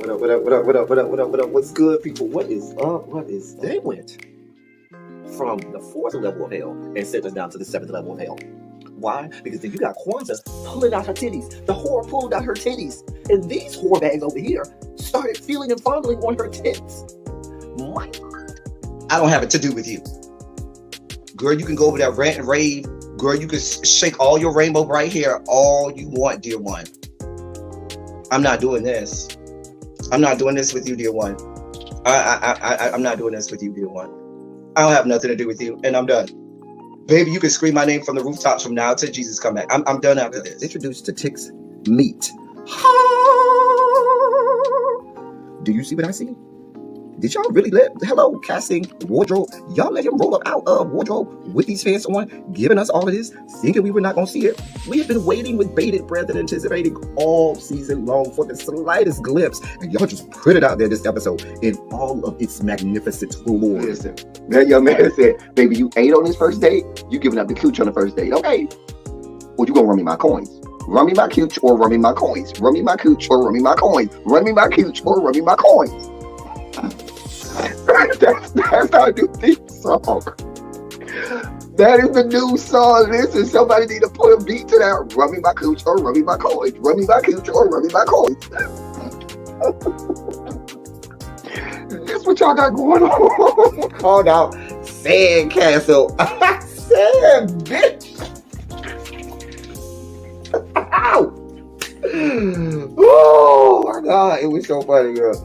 What up? What up? What up? What up? What up? What up? What up? What's good, people? What is up? What is? They went from the fourth level of hell and sent us down to the seventh level of hell. Why? Because then you got Kwanzaa pulling out her titties. The whore pulled out her titties, and these whore bags over here started feeling and fondling on her tits. My God. I don't have it to do with you, girl. You can go over there, rant and rave, girl. You can shake all your rainbow bright hair all you want, dear one. I'm not doing this. I'm not doing this with you, dear one. I'm not doing this with you, dear one. I don't have nothing to do with you, and I'm done. Baby, you can scream my name from the rooftops from now till Jesus come back. I'm done after this. Introduced to Tick's meat. Do you see what I see? Did y'all really hello, casting wardrobe? Y'all let him roll up out of wardrobe with these fans on, giving us all of this, thinking we were not going to see it? We have been waiting with bated breath and anticipating all season long for the slightest glimpse, and y'all just put it out there this episode in all of its magnificent glory. Listen, that young man said, baby, you ate on this first date, you giving up the cooch on the first date, okay? Well, you gonna run me my coins. Run me my cooch or run me my coins. Run me my cooch or run me my coins. Run me my cooch or run me my coins. That's our new theme song. That is the new song. Listen, somebody need to put a beat to that. Run me my cooch or run me my coins. Run me my cooch or run me my coins. This what y'all got going on. Called out Sandcastle. Sand, bitch. Ow. Oh my God, it was so funny, girl.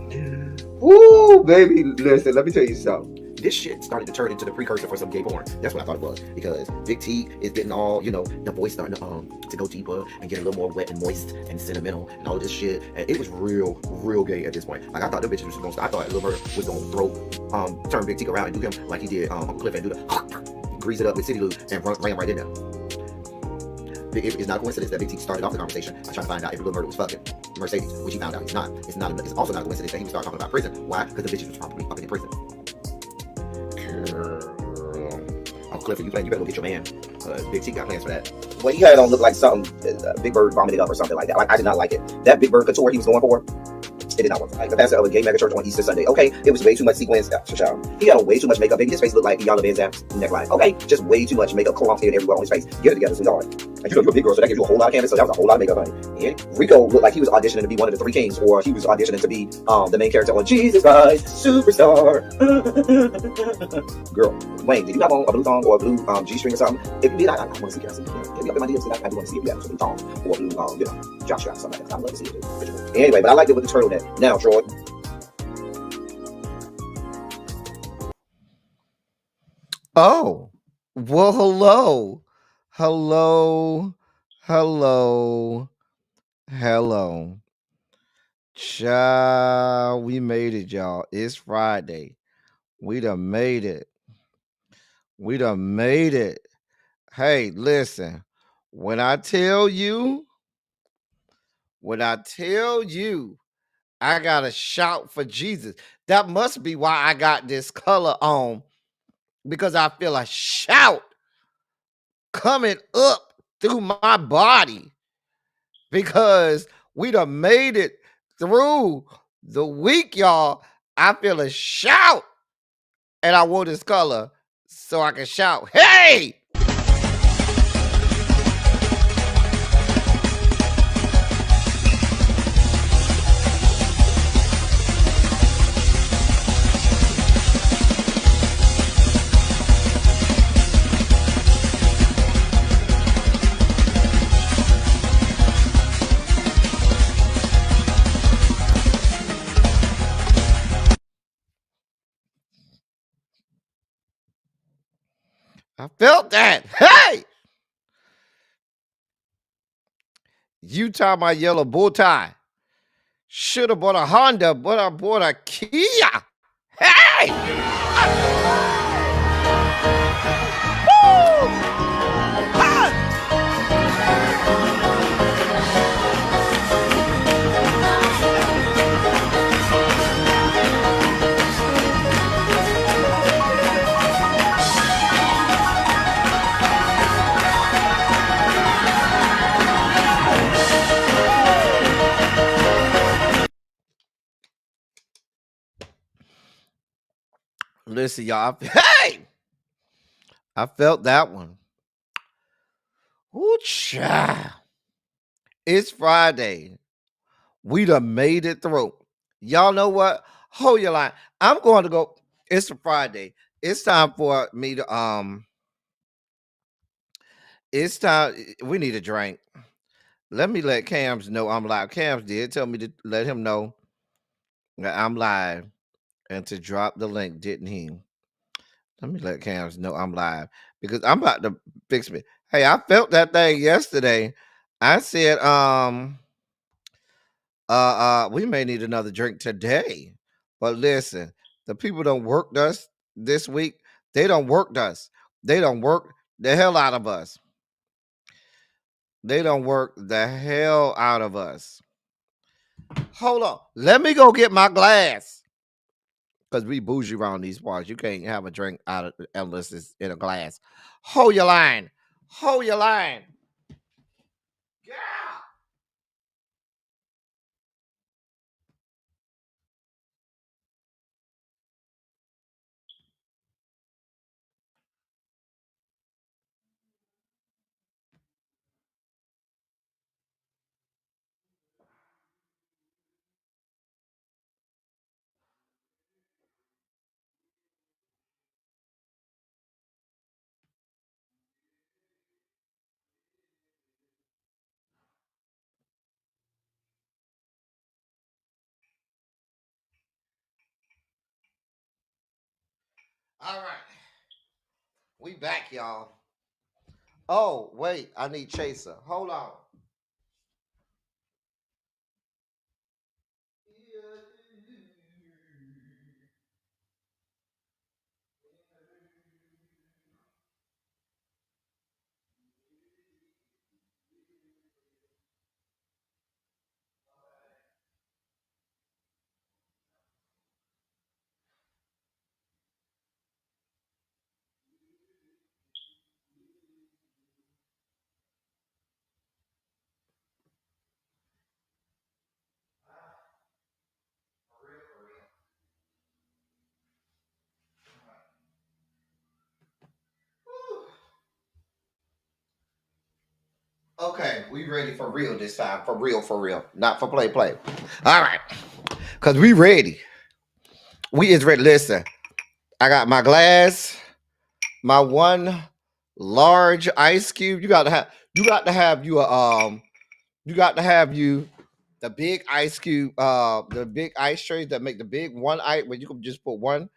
Woo, baby, listen, let me tell you something. This shit started to turn into the precursor for some gay porn. That's what I thought it was. Because Big T is getting all, the voice starting to go deeper and get a little more wet and moist and sentimental and all this shit. And it was real gay at this point. Like, I thought the bitches was going to, I thought Lil Bird was going to turn Big T around and do him like he did Uncle Cliff and do the grease it up with City Lou and ran right in there. It's not a coincidence that Big T started off the conversation by trying to find out if Lil Murder was fucking Mercedes, which he found out he's not. It's also not a coincidence that he would start talking about prison. Why? Because the bitches was probably up in prison. Girl. Oh, Clifford, you better go get your man. Big T got plans for that. What he had on looked like something Big Bird vomited up or something like that. Like, I did not like it. That Big Bird couture he was going for, it did not work. Like the pastor of a gay mega church on Easter Sunday. Okay, it was way too much sequins. He had on way too much makeup. Baby, his face looked like Yala Van Zap's neckline. Okay, just way too much makeup clumped in everywhere on his face. Get it together, sweetheart. And you're a big girl, so that gives you a whole lot of canvas. So that was a whole lot of makeup, honey. And Rico looked like he was auditioning to be one of the three kings, or he was auditioning to be the main character on Jesus Christ Superstar. Girl, Wayne, did you have on a blue thong or a blue G-string or something? If you did, I want to see it. Get me up in my DMs. I do want to see if you have a blue thong or a blue, jock strap or something like that. I'd love to see it too. Anyway, but I liked it with the turtleneck. Now, Troy. Oh, well, hello. Child, we made it, y'all. It's Friday. We done made it. Hey, listen, when I tell you, I gotta shout for Jesus. That must be why I got this color on. Because I feel a shout coming up through my body. Because we done made it through the week, y'all. I feel a shout. And I wore this color so I can shout, hey! I felt that. Hey! You tie my yellow bow tie. Should have bought a Honda, but I bought a Kia. Hey! Woo! Ah! Listen, y'all. Hey, I felt that one. Ooh, child. It's Friday. We done made it through. Y'all know what? Hold your line. I'm going to go. It's a Friday. It's time for me to It's time. We need a drink. Let me let Cams know I'm live. Cams did tell me to let him know that I'm live and to drop the link, didn't he? Let me let Cams know I'm live because I'm about to fix me. Hey, I felt that thing yesterday. I said, we may need another drink today. But listen, the people don't work us this week. They don't work us. They don't work the hell out of us. They don't work the hell out of us. Hold on. Let me go get my glass. Because we bougie around these parts. You can't have a drink out of unless it's in a glass. Hold your line. Hold your line. Yeah. All right. We back, y'all. Oh, wait. I need chaser. Hold on. Okay, we ready for real this time. For real, for real. Not for play, play. All right. Because we ready. We is ready. Listen, I got my glass, my one large ice cube. You got to have you the big ice cube, the big ice trays that make the big one ice where you can just put one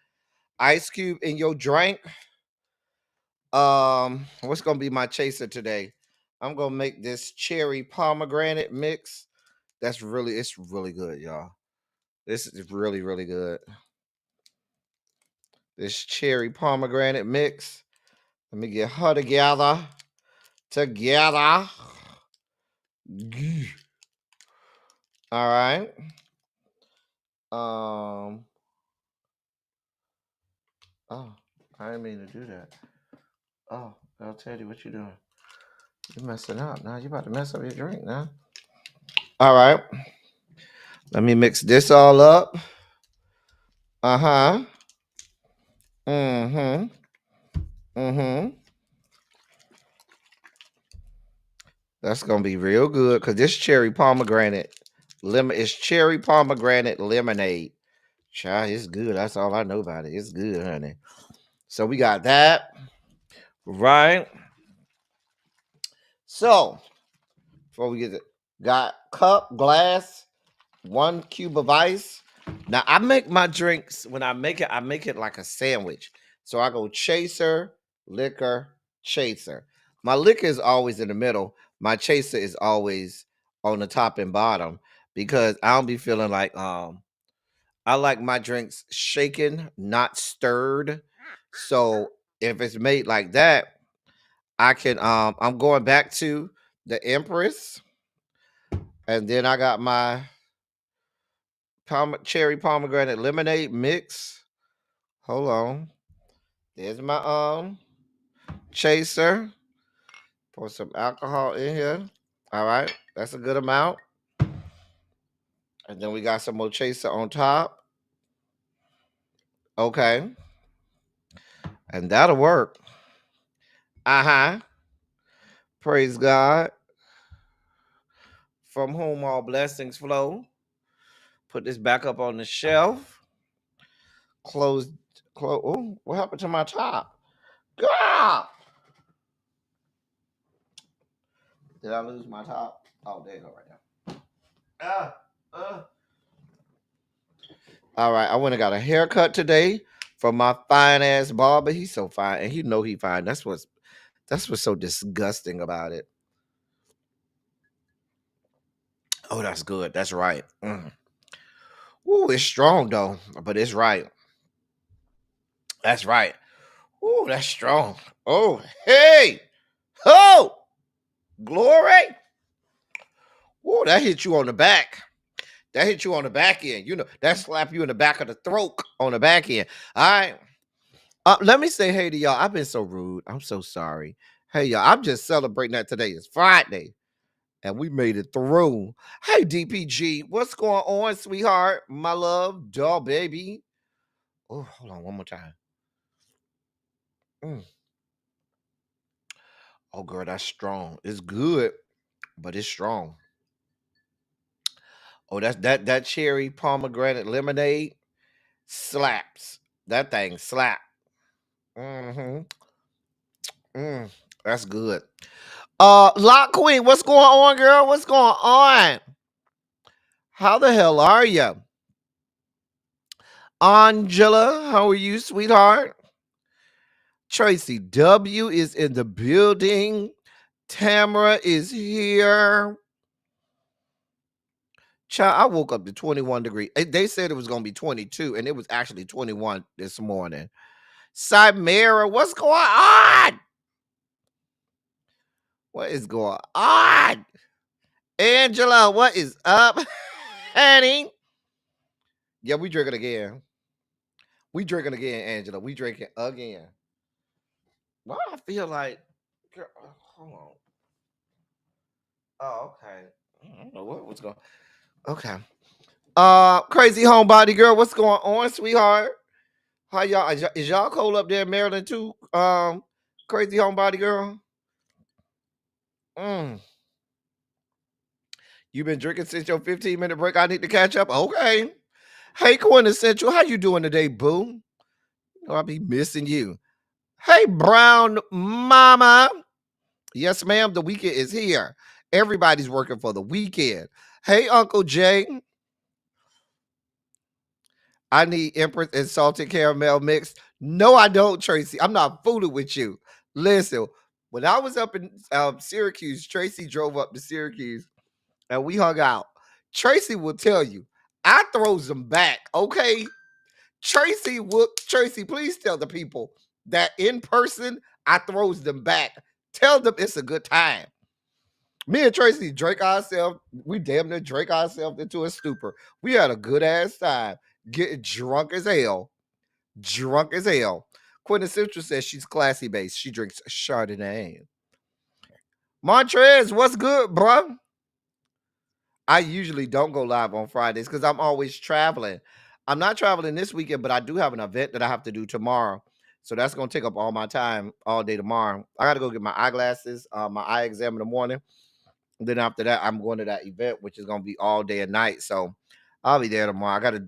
ice cube in your drink. What's gonna be my chaser today? I'm gonna make this cherry pomegranate mix. It's really good, y'all. This is really, really good. This cherry pomegranate mix. Let me get her together. Together. All right. Um. Oh, I didn't mean to do that. Oh, I'll tell you what you're doing. You're messing up now. You about to mess up your drink now. All right. Let me mix this all up. Uh-huh. Mm-hmm. Mm-hmm. That's gonna be real good because this cherry pomegranate lemon is cherry pomegranate lemonade. Child, it's good. That's all I know about it. It's good, honey. So we got that. Right. So before we get it, got cup, glass, 1 cube of ice. Now I make my drinks when I make it like a sandwich. So I go chaser, liquor, chaser. My liquor is always in the middle. My chaser is always on the top and bottom because I don't be feeling like I like my drinks shaken, not stirred. So if it's made like that, I can I'm going back to the Empress and then I got my cherry pomegranate lemonade mix. Hold on. There's my chaser. Pour some alcohol in here. All right. That's a good amount. And then we got some more chaser on top. Okay. And that'll work. Uh-huh. Praise God. From whom all blessings flow. Put this back up on the shelf. Close. Oh, what happened to my top? God! Did I lose my top? Oh, there you go, right now. All right, I went and got a haircut today from my fine ass barber. He's so fine, and he know he fine. That's what's so disgusting about it. Oh, that's good. That's right. Ooh, it's strong though, but it's right. That's right. Ooh, that's strong. Oh, hey, oh, glory. Ooh, that hit you on the back. That hit you on the back end. You know, that slap you in the back of the throat on the back end. All right. Let me say hey to y'all. I've been so rude. I'm so sorry. Hey, y'all. I'm just celebrating that today is Friday. And we made it through. Hey, DPG. What's going on, sweetheart? My love. Doll baby. Oh, hold on. One more time. Oh, girl, that's strong. It's good, but it's strong. Oh, that cherry pomegranate lemonade slaps. That thing slap. Mm-hmm. That's good. Lock Queen, what's going on, girl? What's going on? How the hell are you? Angela, how are you, sweetheart? Tracy W is in the building. Tamara is here. Child, I woke up to 21 degrees. They said it was going to be 22, and it was actually 21 this morning. Cymera, what's going on? What is going on? Angela, what is up, honey? Yeah, we drinking again. We drinking again, Angela. We drinking again. Why I feel like, girl, hold on. Oh, okay. I don't know what's going. Okay. Crazy homebody girl, what's going on, sweetheart? How y'all is y'all cold up there in Maryland too? Crazy homebody girl. You been drinking since your 15-minute break? I need to catch up. Okay. Hey, Quintessential, how you doing today, boo? I'll be missing you. Hey, Brown Mama. Yes, ma'am. The weekend is here. Everybody's working for the weekend. Hey, Uncle Jay. I need Empress and salted caramel mix. No, I don't, Tracy. I'm not fooling with you. Listen, when I was up in Syracuse, Tracy drove up to Syracuse and we hung out. Tracy will tell you, I throws them back, okay? Tracy, please tell the people that in person, I throws them back. Tell them it's a good time. Me and Tracy drank ourselves. We damn near drank ourselves into a stupor. We had a good ass time. Getting drunk as hell. Drunk as hell. Quintessential says she's classy based. She drinks Chardonnay. Montrez, what's good, bro? I usually don't go live on Fridays because I'm always traveling. I'm not traveling this weekend, but I do have an event that I have to do tomorrow. So that's going to take up all my time all day tomorrow. I got to go get my eyeglasses, my eye exam in the morning. Then after that, I'm going to that event, which is going to be all day and night. So I'll be there tomorrow. I got to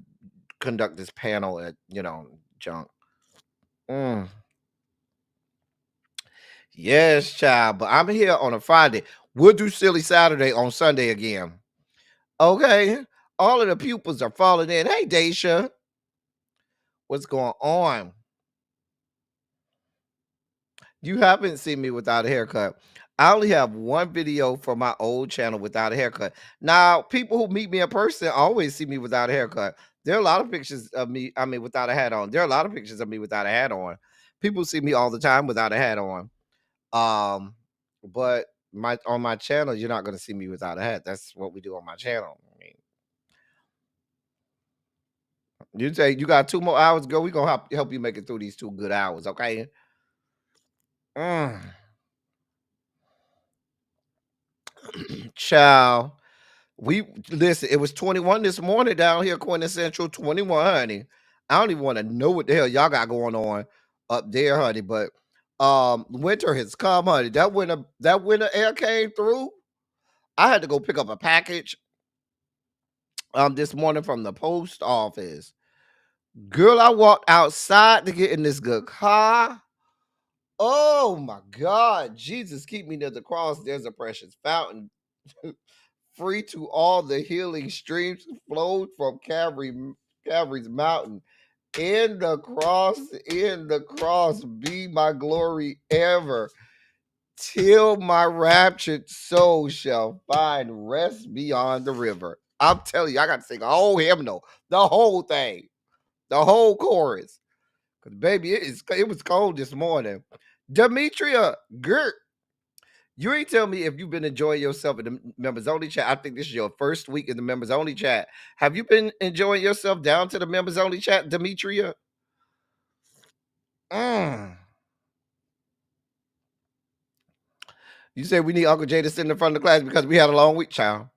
conduct this panel at, junk. Yes, child. But I'm here on a Friday. We'll do Silly Saturday on Sunday again. Okay. All of the pupils are falling in. Hey, Daisha. What's going on? You haven't seen me without a haircut. I only have one video for my old channel without a haircut. Now, people who meet me in person always see me without a haircut. There are a lot of pictures of me, without a hat on. There are a lot of pictures of me without a hat on. People see me all the time without a hat on. But on my channel, you're not going to see me without a hat. That's what we do on my channel. You say you got 2 more hours to go. We're going to help you make it through these 2 good hours, okay? Child. Listen, it was 21 this morning down here, Quintessential 21, honey. I don't even want to know what the hell y'all got going on up there, honey. But winter has come, honey. That winter air came through. I had to go pick up a package this morning from the post office. Girl, I walked outside to get in this good car. Oh my God, Jesus, keep me near the cross. There's a precious fountain, free to all the healing streams flowed from Calvary's mountain. In the cross, be my glory ever, till my raptured soul shall find rest beyond the river. I'm telling you, I got to sing a whole hymnal, the whole thing, the whole chorus. Cause baby, it was cold this morning. Demetria Gert, you ain't tell me if you've been enjoying yourself in the members only chat. I think this is your first week in the members only chat. Have you been enjoying yourself down to the members only chat, Demetria? You said we need Uncle Jay to sit in the front of the class because we had a long week, child.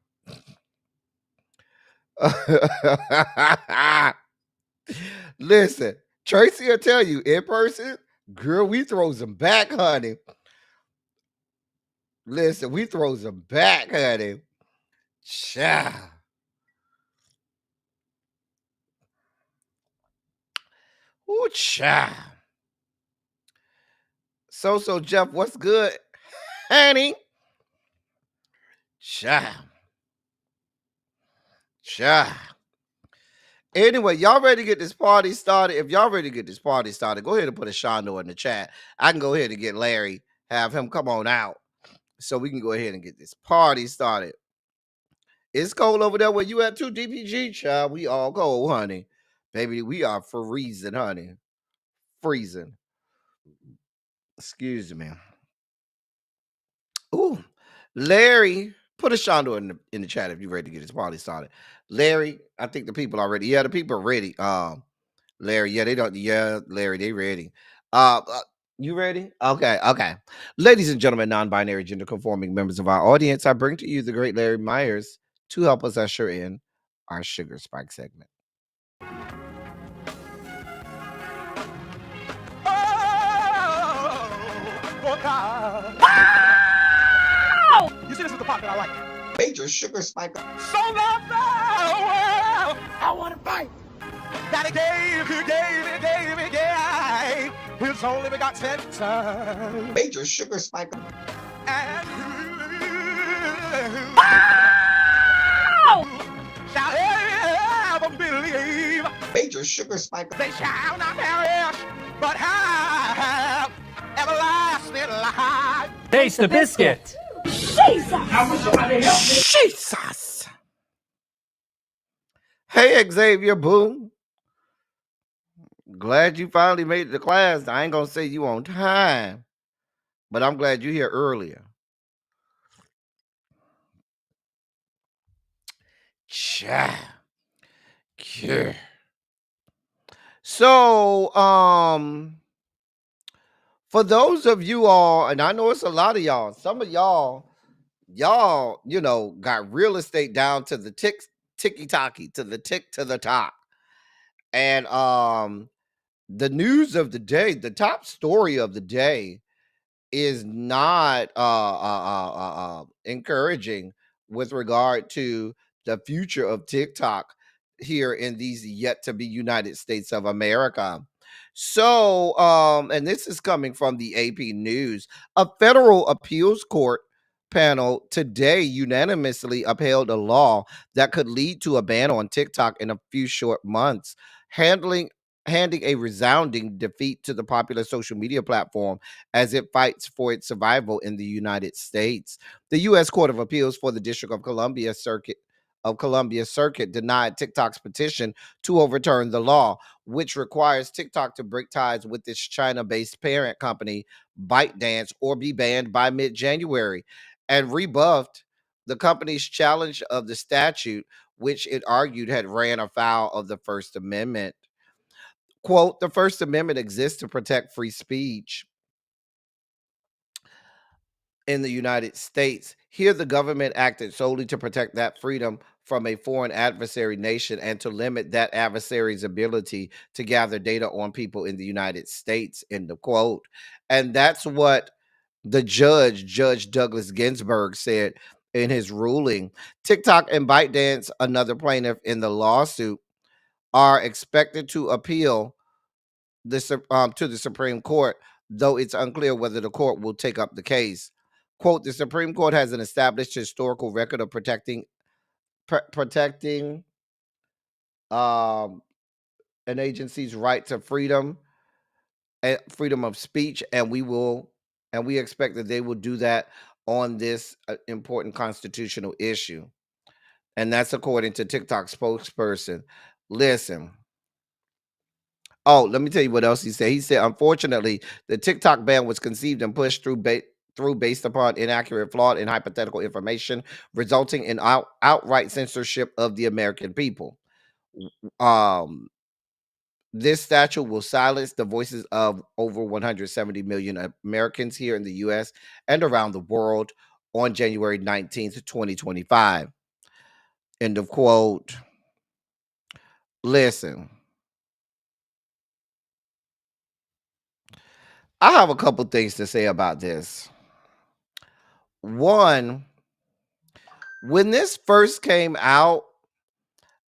Listen, Tracy will tell you in person, girl, we throw them back, honey. Listen, we throw them back, honey. Child. Ooh, child. So Jeff, what's good, honey? Child. Anyway, y'all ready to get this party started? If y'all ready to get this party started, go ahead and put a Shondo in the chat. I can go ahead and get Larry, have him come on out, so we can go ahead and get this party started. It's cold over there where you at too, DPG, child. We all cold, honey. Baby, we are freezing, honey. Freezing. Excuse me. Ooh, Larry, put a Shondo in the chat if you're ready to get this party started. Larry, I think the people are ready. Yeah, the people are ready. Larry, yeah, they don't. Yeah, Larry, they ready. You ready? Okay. Ladies and gentlemen, non-binary, gender-conforming members of our audience, I bring to you the great Larry Myers to help us usher in our Sugar Spike segment. Oh God. You see, this is the part that I like. Major Sugar Spike. So loved the world, I want to fight. That he gave his only begotten son. Major Sugar Spike. And shall ever believe. Major Sugar Spike. They shall not perish, but have everlasting life. Taste the biscuit. Jesus. Hey, Xavier Boone. Glad you finally made it to class. I ain't gonna say you on time, but I'm glad you're here earlier. Yeah. So, for those of you all, and I know it's a lot of y'all, some of y'all, you know, got real estate down to the ticky-tocky, to the tick to the top. And the news of the day, the top story of the day is not encouraging with regard to the future of TikTok here in these yet to be United States of America. So, and this is coming from the AP News. A federal appeals court panel today unanimously upheld a law that could lead to a ban on TikTok in a few short months, handing a resounding defeat to the popular social media platform as it fights for its survival in the United States. The U.S. Court of Appeals for the District of Columbia Circuit denied TikTok's petition to overturn the law, which requires TikTok to break ties with its China-based parent company, ByteDance, or be banned by mid-January, and rebuffed the company's challenge of the statute, which it argued had ran afoul of the First Amendment. Quote, the First Amendment exists to protect free speech in the United States. Here, the government acted solely to protect that freedom from a foreign adversary nation and to limit that adversary's ability to gather data on people in the United States, end of quote. And that's what the Judge Douglas Ginsburg, said in his ruling. TikTok and ByteDance, another plaintiff in the lawsuit, are expected to appeal to the Supreme Court, though it's unclear whether the court will take up the case. Quote, the Supreme Court has an established historical record of protecting um, an agency's right to freedom and freedom of speech, and we expect that they will do that on this important constitutional issue. And that's according to TikTok spokesperson. Listen. Oh, let me tell you what else he said. He said, unfortunately, the TikTok ban was conceived and pushed through based upon inaccurate, flawed, and hypothetical information, resulting in outright censorship of the American people. Um, this statute will silence the voices of over 170 million Americans here in the U.S. and around the world on January 19th, 2025. End of quote. Listen, I have a couple things to say about this. One, when this first came out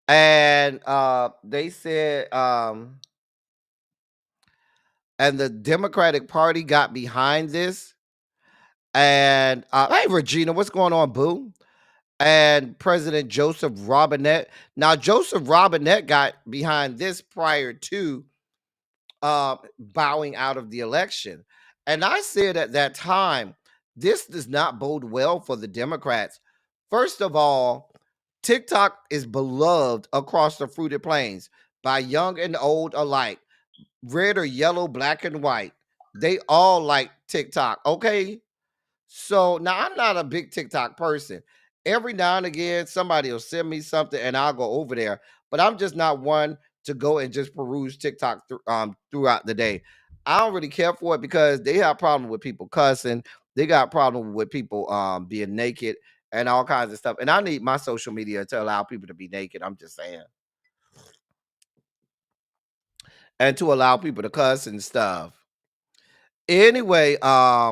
and they said and the Democratic Party got behind this, and hey Regina, what's going on, boo? And President Joseph Robinette. Now, Joseph Robinette got behind this prior to bowing out of the election. And I said at that time, this does not bode well for the Democrats. First of all, TikTok is beloved across the fruited plains by young and old alike, red or yellow, black and white. They all like TikTok, okay? So now I'm not a big TikTok person. Every now and again, somebody will send me something and I'll go over there. But I'm just not one to go and just peruse TikTok throughout the day. I don't really care for it because they have problem with people cussing. They got problem with people being naked and all kinds of stuff. And I need my social media to allow people to be naked. I'm just saying. And to allow people to cuss and stuff. Anyway, but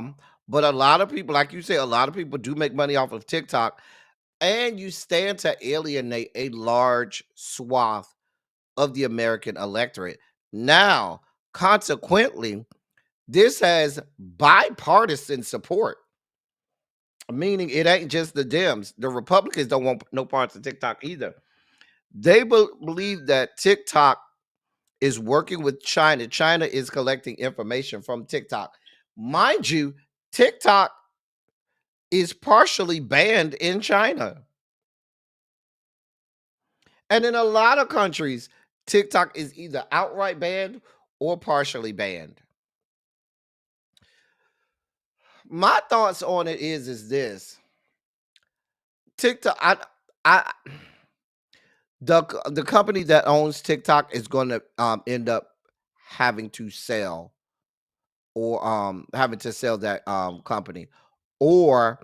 a lot of people, like you say, a lot of people do make money off of TikTok, and you stand to alienate a large swath of the American electorate. Now, consequently, this has bipartisan support, meaning it ain't just the Dems. The Republicans don't want no parts of TikTok either. They believe that TikTok is working with China. China is collecting information from TikTok. Mind you, TikTok is partially banned in China. And in a lot of countries, TikTok is either outright banned or partially banned. My thoughts on it is this. TikTok, the company that owns TikTok is going to end up having to sell or having to sell that company or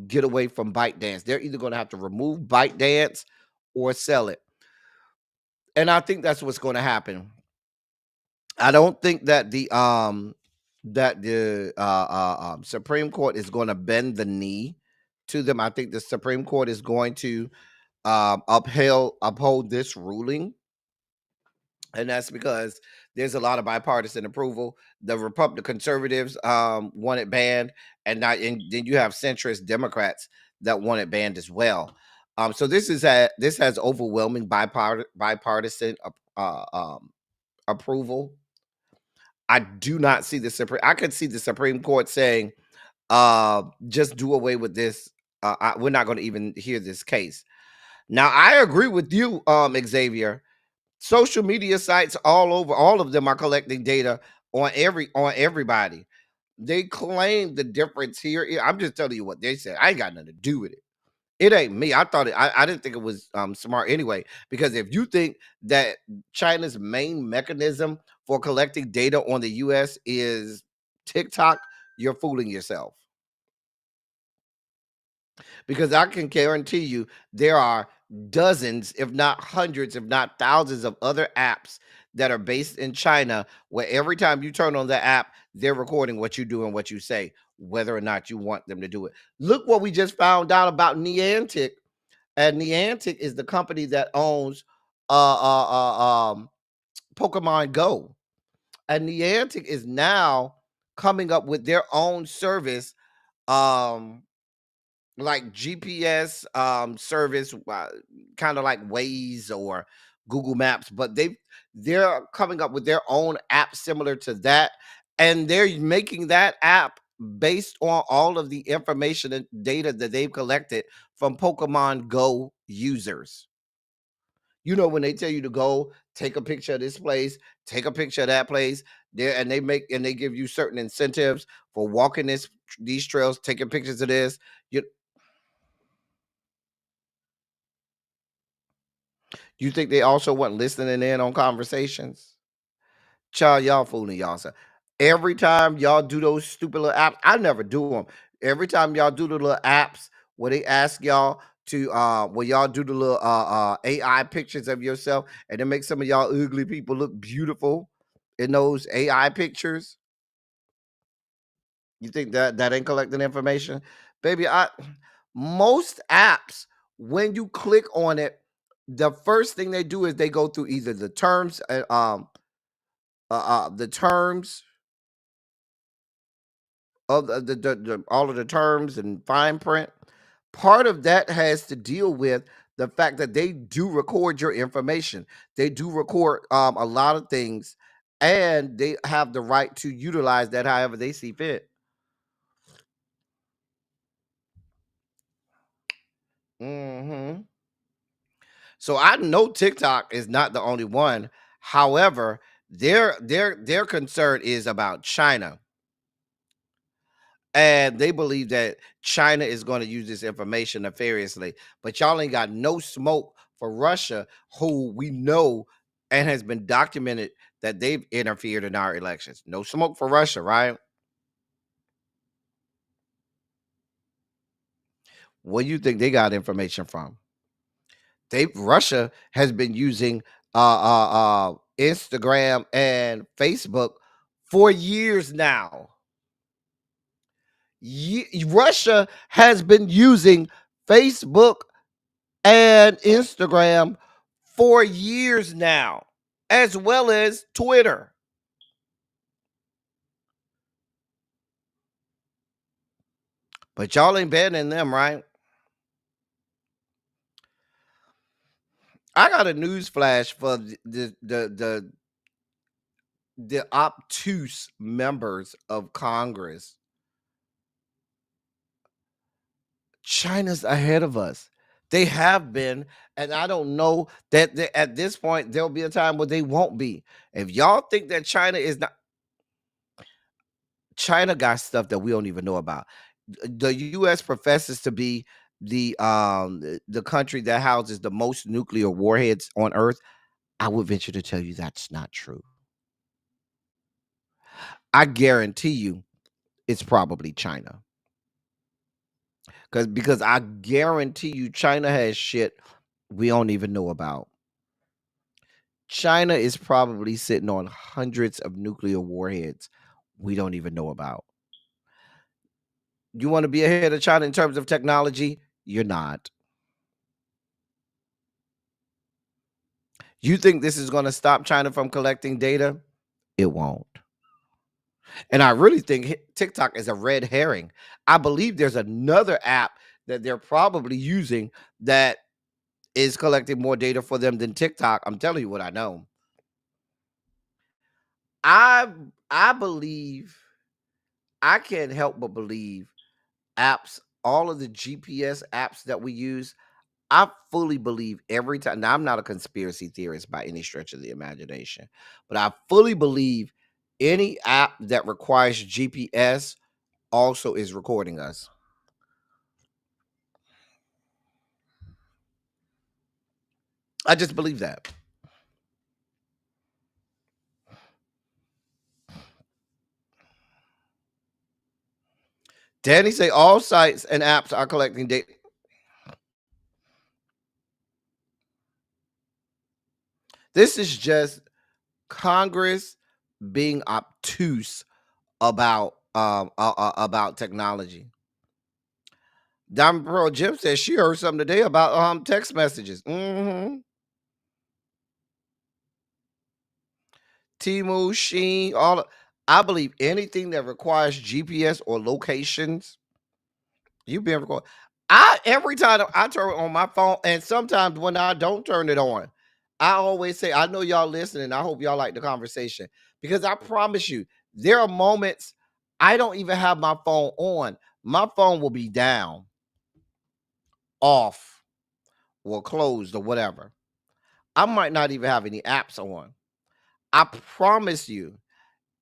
get away from ByteDance. They're either going to have to remove ByteDance or sell it. And I think that's what's going to happen. I don't think that the Supreme Court is going to bend the knee to them. I think the Supreme Court is going to uphold this ruling. And that's because there's a lot of bipartisan approval. The Republican conservatives want it banned, and then you have centrist Democrats that want it banned as well. So this has overwhelming bipartisan approval. I do not see the Supreme. I could see the Supreme Court saying, "Just do away with this. We're not going to even hear this case." Now, I agree with you, Xavier. Social media sites all over, all of them are collecting data on everybody. They claim the difference here. I'm just telling you what they said. I ain't got nothing to do with it. It ain't me. I thought I didn't think it was smart anyway. Because if you think that China's main mechanism for collecting data on the U.S. is TikTok, you're fooling yourself. Because I can guarantee you there are dozens, if not hundreds, if not thousands of other apps that are based in China where every time you turn on the app, they're recording what you do and what you say, whether or not you want them to do it. Look what we just found out about Niantic. And Niantic is the company that owns Pokemon Go. And Niantic is now coming up with their own service, um, like GPS service, kind of like Waze or Google Maps, but they're coming up with their own app similar to that, and they're making that app based on all of the information and data that they've collected from Pokemon Go users. You know, when they tell you to go take a picture of this place, take a picture of that place, there, and they give you certain incentives for walking these trails, taking pictures of this. You think they also weren't listening in on conversations? Child, y'all fooling y'all. Every time y'all do those stupid little apps, I never do them. Every time y'all do the little apps where they ask y'all to where y'all do the little AI pictures of yourself and then make some of y'all ugly people look beautiful in those AI pictures. You think that ain't collecting information? Baby, I most apps, when you click on it, the first thing they do is they go through either the terms of all of the terms and fine print. Part of that has to deal with the fact that they do record your information. They do record a lot of things, and they have the right to utilize that however they see fit. Hmm. So I know TikTok is not the only one. However, their concern is about China. And they believe that China is going to use this information nefariously. But y'all ain't got no smoke for Russia, who we know and has been documented that they've interfered in our elections. No smoke for Russia, right? Where do you think they got information from? Russia has been using Instagram and Facebook for years now. Russia has been using Facebook and Instagram for years now, as well as Twitter. But y'all ain't banning them, right? I got a news flash for the obtuse members of Congress. China's ahead of us. They have been, and I don't know that at this point there'll be a time where they won't be. If y'all think that China is not, China got stuff that we don't even know about. The U.S. professes to be the country that houses the most nuclear warheads on Earth. I would venture to tell you that's not true. I guarantee you, it's probably China. Because I guarantee you, China has shit we don't even know about. China is probably sitting on hundreds of nuclear warheads we don't even know about. You want to be ahead of China in terms of technology? You're not. You think this is going to stop China from collecting data? It won't. And I really think TikTok is a red herring. I believe there's another app that they're probably using that is collecting more data for them than TikTok. I'm telling you what I know. I I believe I can't help but believe apps, all of the GPS apps that we use, I fully believe every time. Now, I'm not a conspiracy theorist by any stretch of the imagination, but I fully believe any app that requires GPS also is recording us. I just believe that. Danny say all sites and apps are collecting data. This is just Congress being obtuse about technology. Diamond Pearl Jim says she heard something today about text messages. Temu, Sheen, I believe anything that requires GPS or locations, you being recorded. Every time I turn it on my phone, and sometimes when I don't turn it on, I always say, I know y'all listening. I hope y'all like the conversation, because I promise you, there are moments I don't even have my phone on. My phone will be down, off, or closed, or whatever. I might not even have any apps on. I promise you,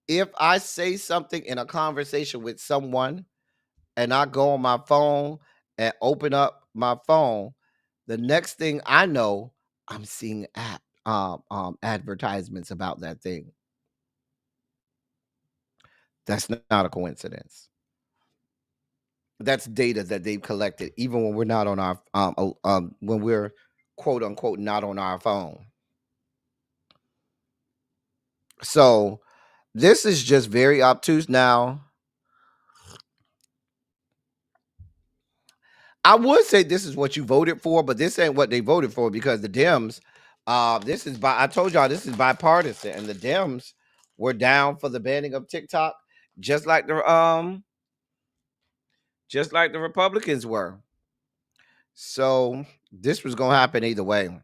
if I say something in a conversation with someone and I go on my phone and open up my phone, the next thing I know, I'm seeing advertisements about that thing. That's not a coincidence. That's data that they've collected, even when we're not on our when we're quote unquote not on our phone. So this is just very obtuse. Now, I would say this is what you voted for, but this ain't what they voted for, because the Dems, this is I told y'all this is bipartisan, and the Dems were down for the banning of TikTok, just like the Republicans were. So this was gonna happen either way.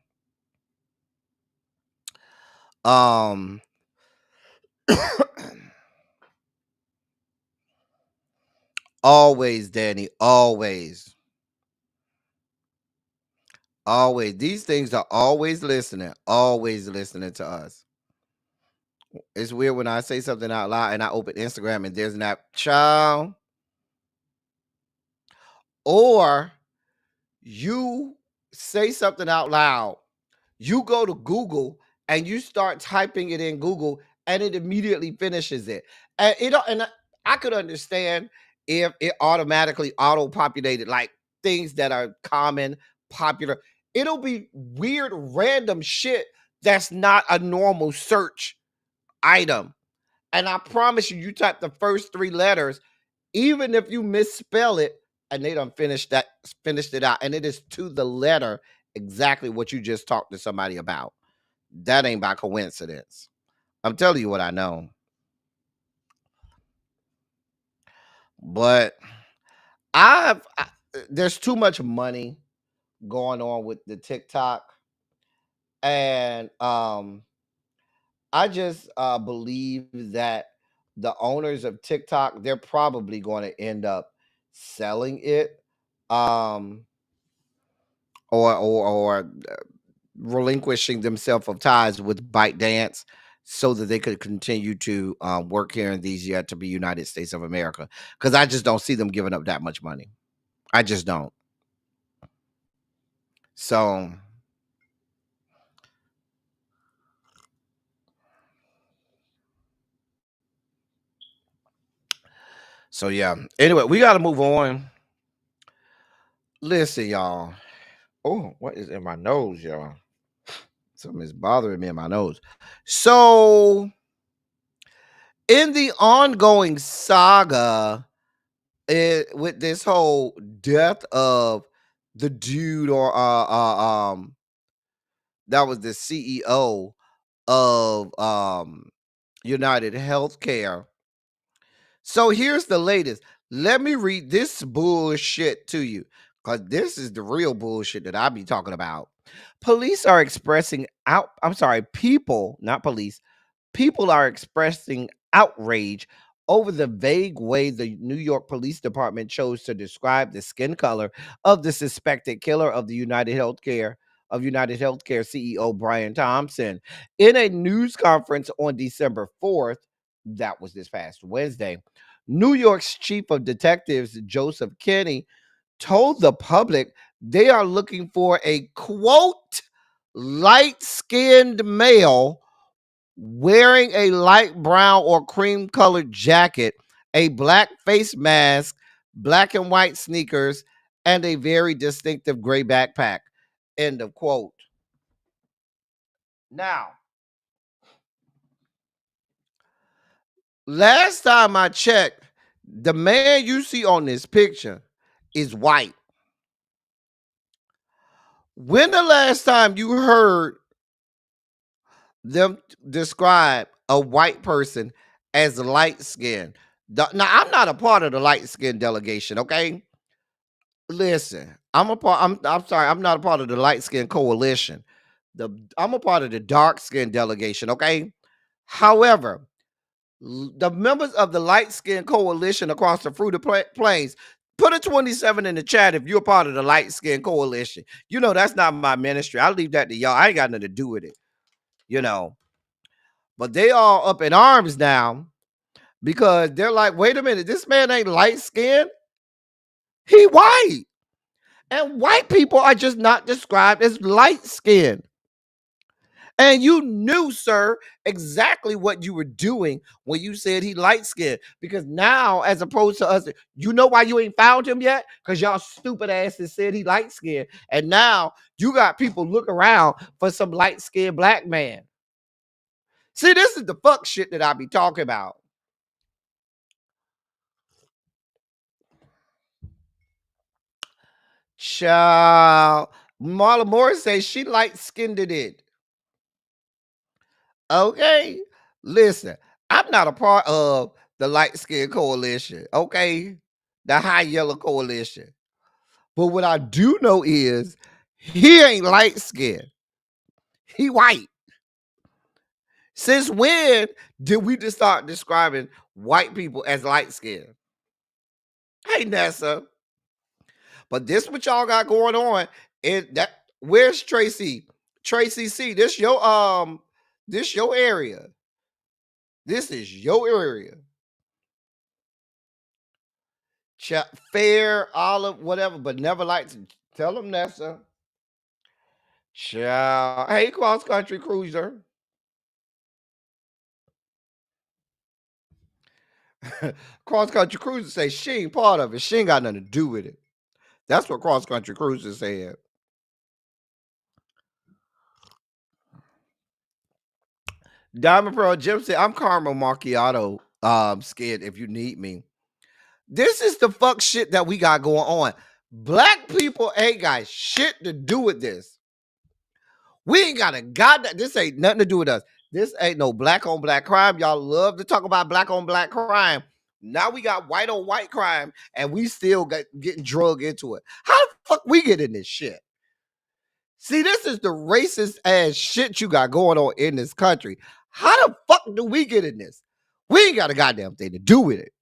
Always, Danny, always. Always. These things are always listening to us. It's weird when I say something out loud and I open Instagram and there's an app, child. Or you say something out loud, you go to Google and you start typing it in Google, and it immediately finishes it. And I could understand if it automatically auto-populated like things that are common, popular. It'll be weird, random shit that's not a normal search item. And I promise you, you type the first 3 letters, even if you misspell it, and they done finished it out, and it is to the letter exactly what you just talked to somebody about. That ain't by coincidence. I'm telling you what I know. But there's too much money going on with the TikTok, and I just believe that the owners of TikTok, they're probably going to end up selling it, or relinquishing themselves of ties with ByteDance, so that they could continue to work here in these yet to be United States of America. Because I just don't see them giving up that much money. I just don't. So yeah. Anyway, we got to move on. Listen, y'all. Oh, what is in my nose, y'all? Something is bothering me in my nose. So, in the ongoing saga, with this whole death of the dude, or that was the CEO of United Healthcare. So here's the latest. Let me read this bullshit to you, because this is the real bullshit that I be talking about. Police are expressing out. I'm sorry, people, not police. People are expressing outrage over the vague way the New York Police Department chose to describe the skin color of the suspected killer of United Healthcare CEO Brian Thompson. In a news conference on December 4th, that was this past Wednesday, New York's chief of detectives, Joseph Kinney, told the public they are looking for a quote, light-skinned male wearing a light brown or cream colored jacket, a black face mask, black and white sneakers, and a very distinctive gray backpack. End of quote. Now, last time I checked, the man you see on this picture is white. When the last time you heard them describe a white person as light skinned? Now, I'm not a part of the light skin delegation, okay? Listen, I'm sorry, I'm not a part of the light skin coalition. I'm a part of the dark skin delegation, okay? However, the members of the light skin coalition across the fruited plains, put a 27 in the chat if you're a part of the light skin coalition. You know, that's not my ministry. I leave that to y'all. I ain't got nothing to do with it, you know. But they all up in arms now because they're like, wait a minute, this man ain't light skinned. He white. And white people are just not described as light skinned. And you knew, sir, exactly what you were doing when you said he light skinned. Because now, as opposed to us, you know why you ain't found him yet? Because y'all stupid asses said he light skinned. And now you got people look around for some light skinned black man. See, this is the fuck shit that I be talking about. Child. Marla Morris says she light skinned it. Okay. Listen, I'm not a part of the light skin coalition. Okay. The high yellow coalition. But what I do know is he ain't light skinned. He white. Since when did we just start describing white people as light skinned? Hey, Nessa. But this what y'all got going on. Where's Tracy? Tracy C. This your area. This is your area. Fair, olive, whatever, but never like to tell them Nessa. Child. Hey, cross country cruiser. Cross country cruiser say she ain't part of it. She ain't got nothing to do with it. That's what cross country cruiser said. Diamond Pearl Jim said, I'm caramel macchiato scared if you need me. This is the fuck shit that we got going on. Black people ain't got shit to do with this. We ain't got a goddamn. This ain't nothing to do with us. This ain't no black on black crime. Y'all love to talk about black on black crime. Now we got white on white crime, and we still getting drug into it. How the fuck we get in this shit? See, this is the racist ass shit you got going on in this country. How the fuck do we get in this? We ain't got a goddamn thing to do with it.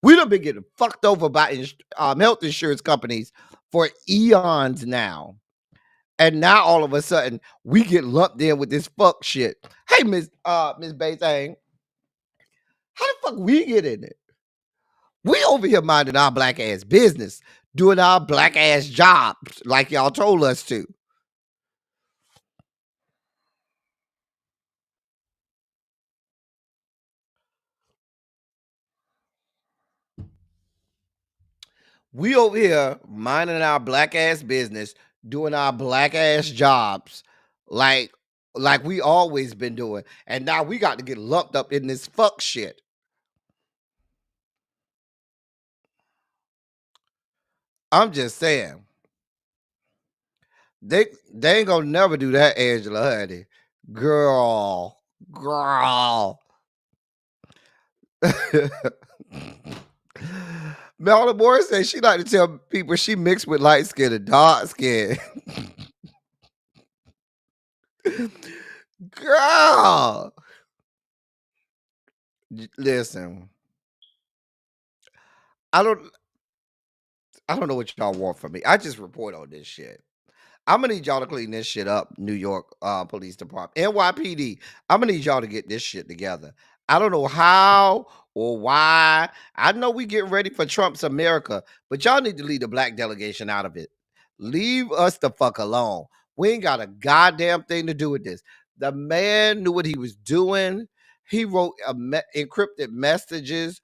We done been getting fucked over by health insurance companies for eons now. And now all of a sudden we get lumped in with this fuck shit. Hey, Miss Baythang, how the fuck we get in it? We over here minding our black ass business, doing our black ass jobs like y'all told us to. We over here minding our black ass business, doing our black ass jobs like we always been doing. And now we got to get lumped up in this fuck shit. I'm just saying. They ain't gonna never do that, Angela Honey. Girl. Melanie Moore says she like to tell people she mixed with light skin and dark skin. Girl. Listen. I don't know what y'all want from me. I just report on this shit. I'm gonna need y'all to clean this shit up, New York Police Department, NYPD. I'm gonna need y'all to get this shit together. I don't know how or why. I know we getting ready for Trump's America, but y'all need to leave the black delegation out of it. Leave us the fuck alone. We ain't got a goddamn thing to do with this. The man knew what he was doing. He wrote encrypted messages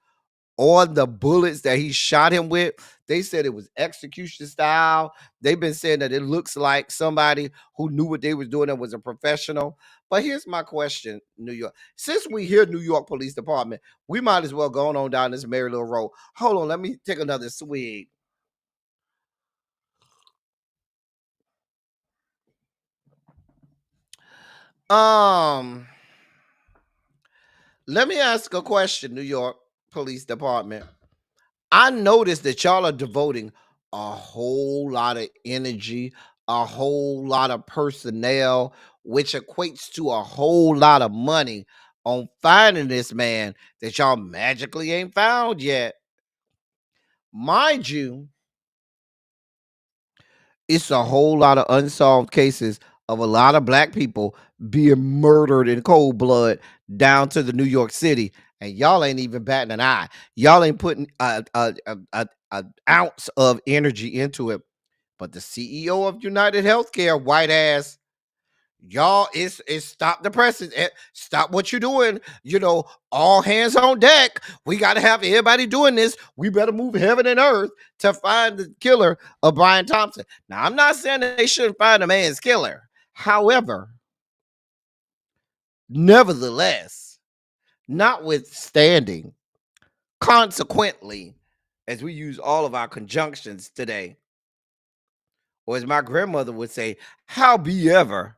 on the bullets that he shot him with. They said it was execution style. They've been saying that it looks like somebody who knew what they was doing and was a professional. But here's my question, New York. Since we hear New York Police Department, we might as well go on down this merry little road. Hold on, let me take another swig. Um, Let me ask a question, New York Police Department. I noticed that y'all are devoting a whole lot of energy, a whole lot of personnel, which equates to a whole lot of money on finding this man that y'all magically ain't found yet. Mind you, it's a whole lot of unsolved cases of a lot of black people being murdered in cold blood down to the New York City, and y'all ain't even batting an eye. Y'all ain't putting a ounce of energy into it. But the CEO of United Healthcare, white ass, y'all is stop the presses. Stop what you're doing. All hands on deck. We got to have everybody doing this. We better move heaven and earth to find the killer of Brian Thompson. Now, I'm not saying that they shouldn't find a man's killer. However, nevertheless, notwithstanding, consequently, as we use all of our conjunctions today, or as my grandmother would say, how be ever,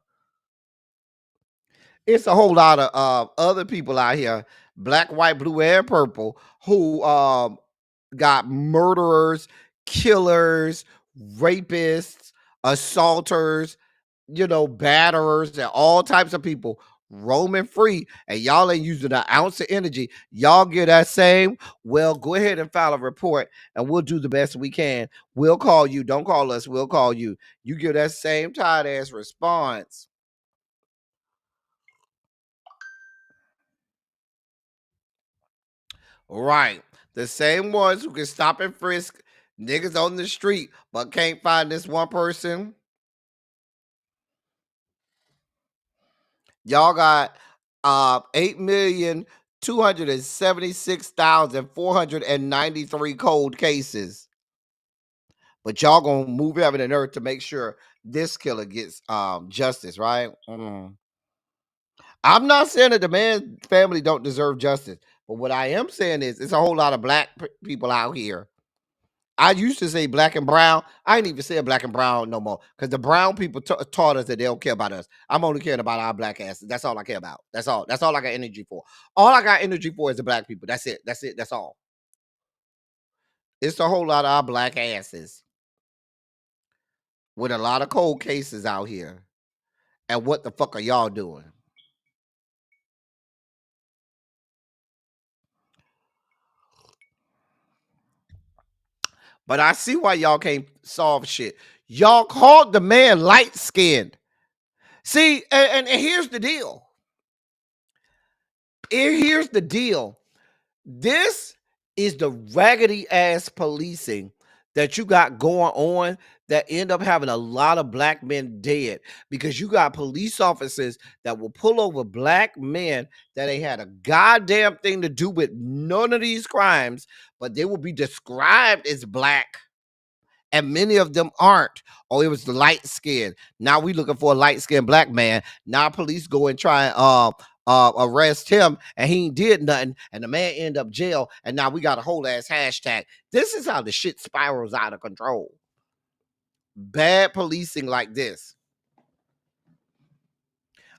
it's a whole lot of other people out here, black, white, blue, and purple, who got murderers, killers, rapists, assaulters, batterers, and all types of people roaming free, and y'all ain't using an ounce of energy. Y'all get that same, well, go ahead and file a report, and we'll do the best we can. We'll call you. Don't call us. We'll call you. You give that same tired ass response. Right. The same ones who can stop and frisk niggas on the street, but can't find this one person. Y'all got 8,276,493 cold cases. But y'all gonna move heaven and earth to make sure this killer gets justice, right? I'm not saying that the man's family don't deserve justice, but what I am saying is it's a whole lot of black people out here. I used to say black and brown. I ain't even say black and brown no more because the brown people taught us that they don't care about us. I'm only caring about our black asses. That's all I care about. That's all. That's all I got energy for. All I got energy for is the black people. That's it. That's it. That's all. It's a whole lot of our black asses with a lot of cold cases out here. And what the fuck are y'all doing? But I see why y'all can't solve shit. Y'all called the man light-skinned. See, and here's the deal. Here's the deal. This is the raggedy ass policing that you got going on that end up having a lot of black men dead because you got police officers that will pull over black men that ain't had a goddamn thing to do with none of these crimes, but they will be described as black. And many of them aren't. Oh, it was the light skin. Now we looking for a light skinned black man. Now police go and try and arrest him, and he ain't did nothing, and the man end up jail. And now we got a whole ass hashtag. This is how the shit spirals out of control. Bad policing like this.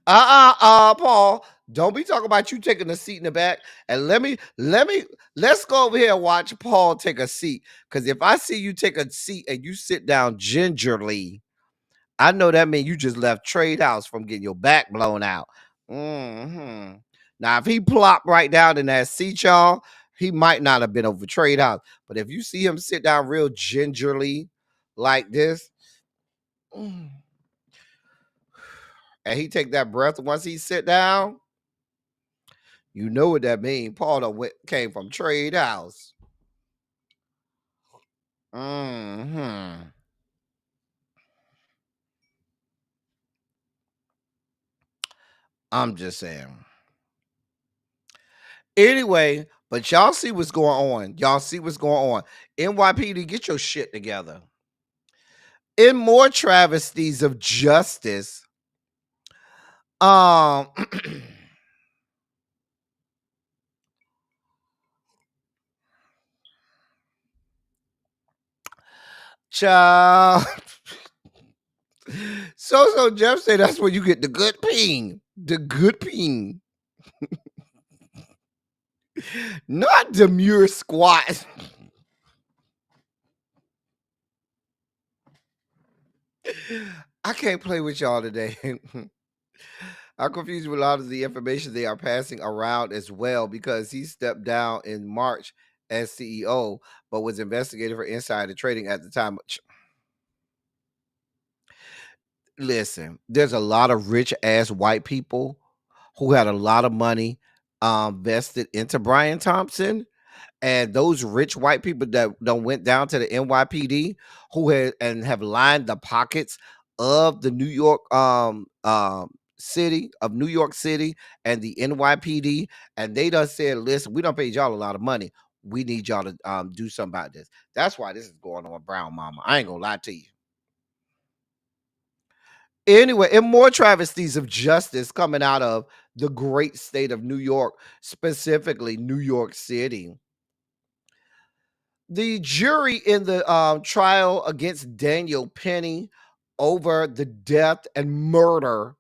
Paul, don't be talking about you taking a seat in the back. And let's go over here and watch Paul take a seat. Because if I see you take a seat and you sit down gingerly, I know that means you just left Trade House from getting your back blown out. Now, if he plopped right down in that seat, y'all, he might not have been over Trade House. But if you see him sit down real gingerly like this, and he take that breath once he sit down, you know what that means. Paul came from Trade House. I'm just saying. Anyway, But y'all see what's going on. Y'all see what's going on. NYPD, get your shit together. In more travesties of justice, um, child. So Jeff said that's where you get the good ping. The good ping. Not demure squat. I can't play with y'all today. I'm confused with a lot of the information they are passing around as well because he stepped down in March as CEO, but was investigated for insider trading at the time. Listen, there's a lot of rich ass white people who had a lot of money vested into Brian Thompson. And those rich white people that went down to the NYPD who have lined the pockets of the city of New York City and the NYPD, and they done said, listen, we done paid y'all a lot of money. We need y'all to do something about this. That's why this is going on, Brown Mama. I ain't gonna lie to you. Anyway, and more travesties of justice coming out of the great state of New York, specifically New York City. The jury in the trial against Daniel Penny over the death and murder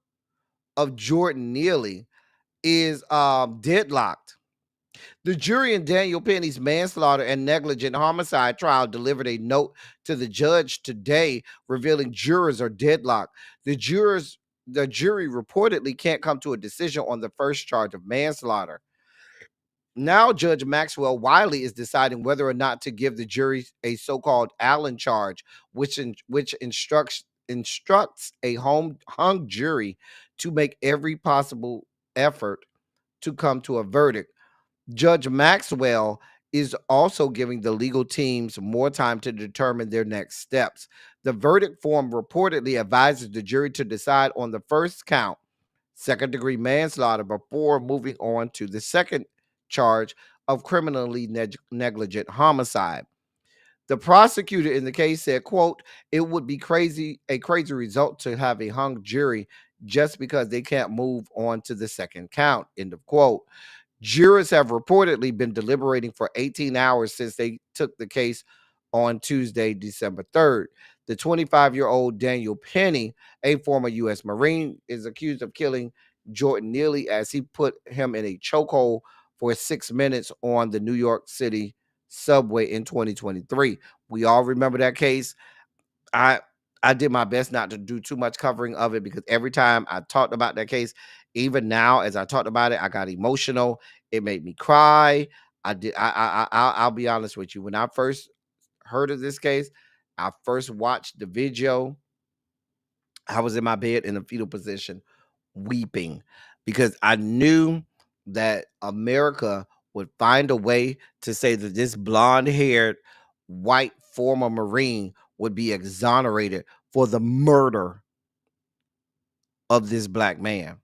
of Jordan Neely is deadlocked. The jury in Daniel Penny's manslaughter and negligent homicide trial delivered a note to the judge today revealing jurors are deadlocked. The jury reportedly can't come to a decision on the first charge of manslaughter. Now, Judge Maxwell Wiley is deciding whether or not to give the jury a so-called Allen charge, which instructs a hung jury to make every possible effort to come to a verdict. Judge Maxwell is also giving the legal teams more time to determine their next steps. The verdict form reportedly advises the jury to decide on the first count, second-degree manslaughter, before moving on to the second charge of criminally negligent homicide. The prosecutor in the case said, quote, it would be a crazy result to have a hung jury just because they can't move on to the second count, end of quote. Jurors have reportedly been deliberating for 18 hours since they took the case on Tuesday, December 3rd. The 25-year-old Daniel Penny, a former U.S. Marine, is accused of killing Jordan Neely as he put him in a chokehold for 6 minutes on the New York City subway in 2023. We all remember that case. I did my best not to do too much covering of it because every time I talked about that case, even now as I talked about it, I got emotional. It made me cry. I'll be honest with you. When I first heard of this case, I first watched the video. I was in my bed in a fetal position, weeping because I knew that America would find a way to say that this blonde-haired white former Marine would be exonerated for the murder of this black man.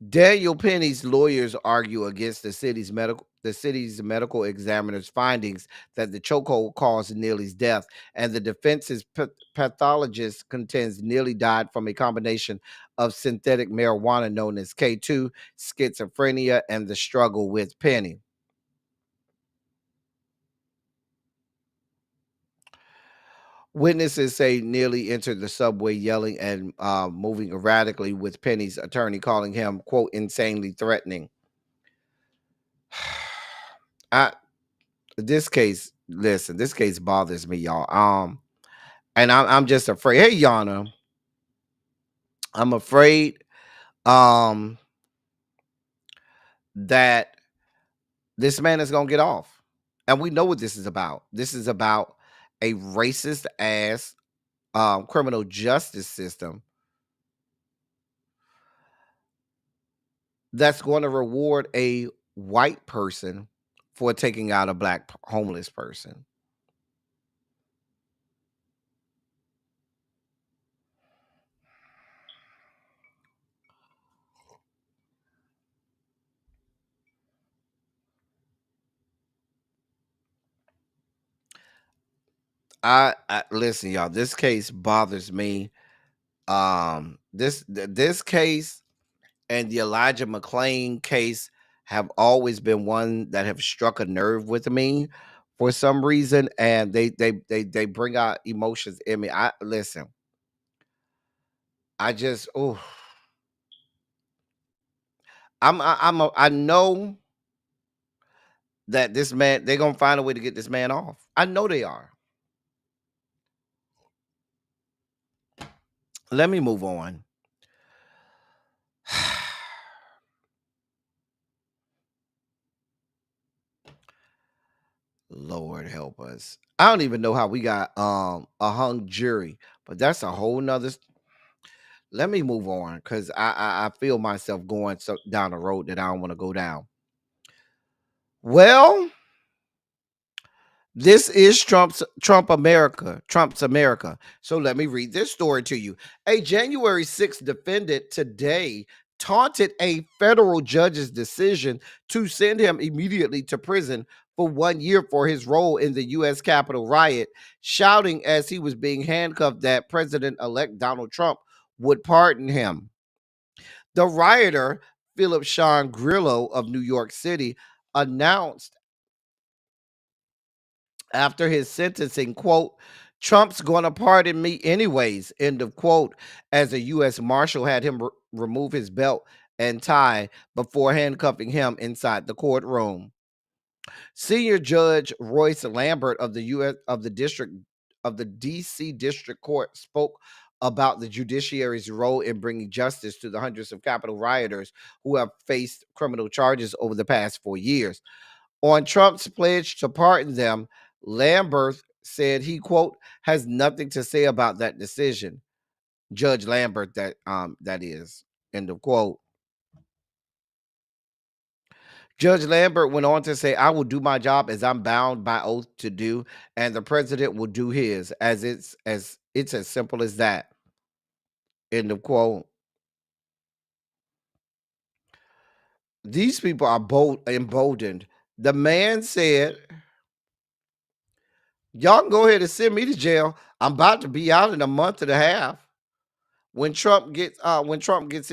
Daniel Penny's lawyers argue against the city's medical examiner's findings that the chokehold caused Neely's death, and the defense's pathologist contends Neely died from a combination of synthetic marijuana known as K2, schizophrenia, and the struggle with Penny. Witnesses say Neely entered the subway yelling and moving erratically, with Penny's attorney calling him, quote, insanely threatening. This case, listen, this case bothers me, y'all. And I'm just afraid. Hey, Yana, I'm afraid that this man is gonna get off. And we know what this is about. This is about a racist ass criminal justice system that's going to reward a white person for taking out a black homeless person. I listen, y'all. This case bothers me. This case and the Elijah McClain case have always been one that have struck a nerve with me for some reason, and they bring out emotions in me. I listen. I just oh, I know that this man they're gonna find a way to get this man off. I know they are. Let me move on. Lord help us. I don't even know how we got a hung jury, but that's a whole nother. Let me move on because I feel myself going down a road that I don't want to go down. Well, this is Trump's America. So let me read this story to you. A January 6th defendant today taunted a federal judge's decision to send him immediately to prison for 1 year for his role in the U.S. Capitol riot, shouting as he was being handcuffed that President-elect Donald Trump would pardon him. The rioter, Philip Sean Grillo of New York City, announced after his sentencing, quote, Trump's going to pardon me anyways, end of quote, as a U.S. Marshal had him remove his belt and tie before handcuffing him inside the courtroom. Senior Judge Royce Lambert of the DC District Court spoke about the judiciary's role in bringing justice to the hundreds of Capitol rioters who have faced criminal charges over the past 4 years. On Trump's pledge to pardon them, Lambert said he, quote, has nothing to say about that decision. Judge Lambert, that is, end of quote. Judge Lambert went on to say, I will do my job as I'm bound by oath to do, and the president will do his, as it's as simple as that. End of quote. These people are emboldened. The man said, y'all can go ahead and send me to jail. I'm about to be out in a month and a half. When Trump gets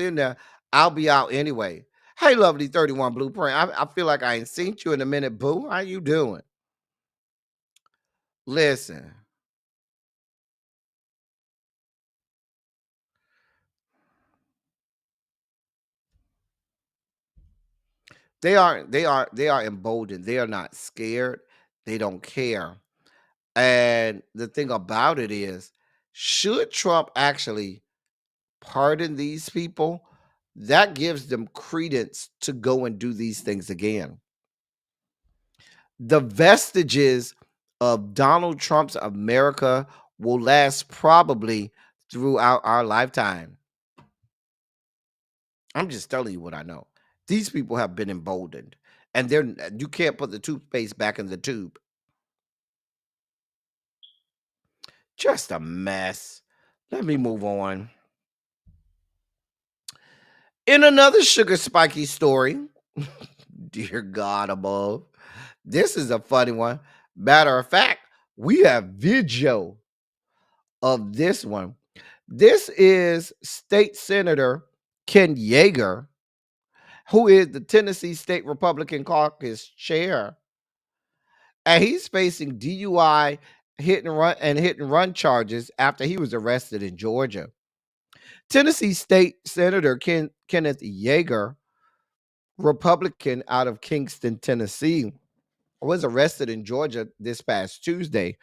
in there, I'll be out anyway. Hey, lovely 31 Blueprint. I feel like I ain't seen you in a minute, boo. How you doing? Listen. They are emboldened. They are not scared. They don't care. And the thing about it is, should Trump actually pardon these people, that gives them credence to go and do these things again. The vestiges of Donald Trump's America will last probably throughout our lifetime. I'm just telling you what I know. These people have been emboldened, and you can't put the toothpaste back in the tube. Just a mess. Let me move on. In another sugar spiky story, dear God above, this is a funny one. Matter of fact, we have video of this one. This is State Senator Ken Yeager, who is the Tennessee State Republican Caucus chair, and he's facing DUI, hit and run charges after he was arrested in Georgia. Tennessee State Senator Kenneth Yeager, Republican out of Kingston, Tennessee, was arrested in Georgia this past Tuesday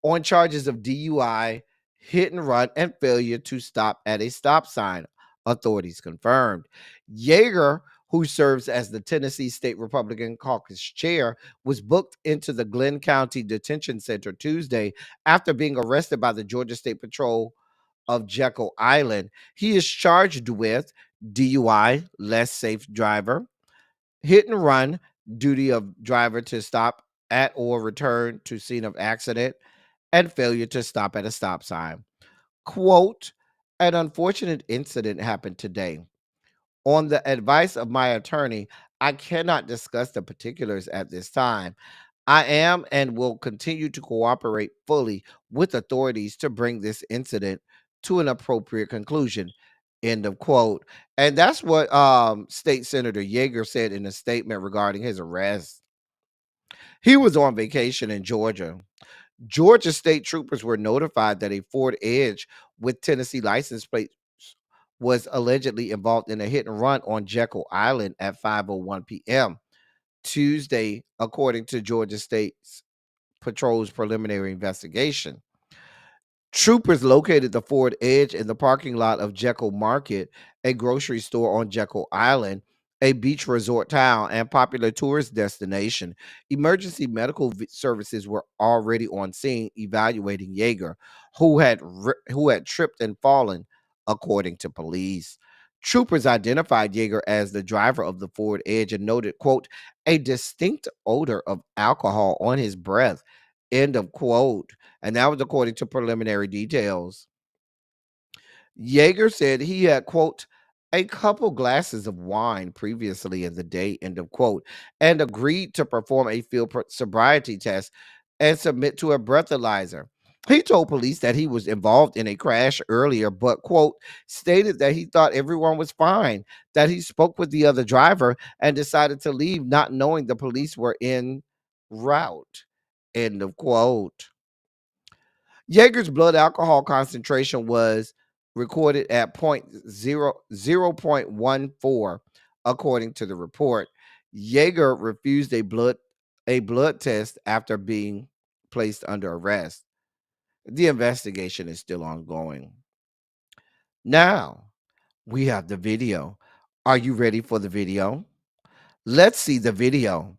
on charges of DUI, hit and run, and failure to stop at a stop sign, authorities confirmed. Yeager, who serves as the Tennessee State Republican Caucus chair, was booked into the Glenn County Detention Center Tuesday after being arrested by the Georgia State Patrol of Jekyll Island. He is charged with DUI, less safe driver, hit and run, duty of driver to stop at or return to scene of accident, and failure to stop at a stop sign. Quote, an unfortunate incident happened today. On the advice of my attorney, I cannot discuss the particulars at this time. I am and will continue to cooperate fully with authorities to bring this incident to an appropriate conclusion. End of quote. And that's what State Senator Yeager said in a statement regarding his arrest. He was on vacation in Georgia. Georgia state troopers were notified that a Ford Edge with Tennessee license plates was allegedly involved in a hit and run on Jekyll Island at 5:01 p.m. Tuesday, according to Georgia State's Patrol's preliminary investigation. Troopers located the Ford Edge in the parking lot of Jekyll Market, a grocery store on Jekyll Island, a beach resort town and popular tourist destination. Emergency medical services were already on scene evaluating Yeager, who had tripped and fallen, according to police. Troopers identified Yeager as the driver of the Ford Edge and noted, quote, a distinct odor of alcohol on his breath, end of quote. And that was according to preliminary details. Yeager said he had, quote, a couple glasses of wine previously in the day, end of quote, and agreed to perform a field sobriety test and submit to a breathalyzer. He told police that he was involved in a crash earlier, but, quote, stated that he thought everyone was fine, that he spoke with the other driver and decided to leave, not knowing the police were en route, end of quote. Yeager's blood alcohol concentration was recorded at 0.14, according to the report. Yeager refused a blood test after being placed under arrest. The investigation is still ongoing. Now, we have the video. Are you ready for the video? Let's see the video.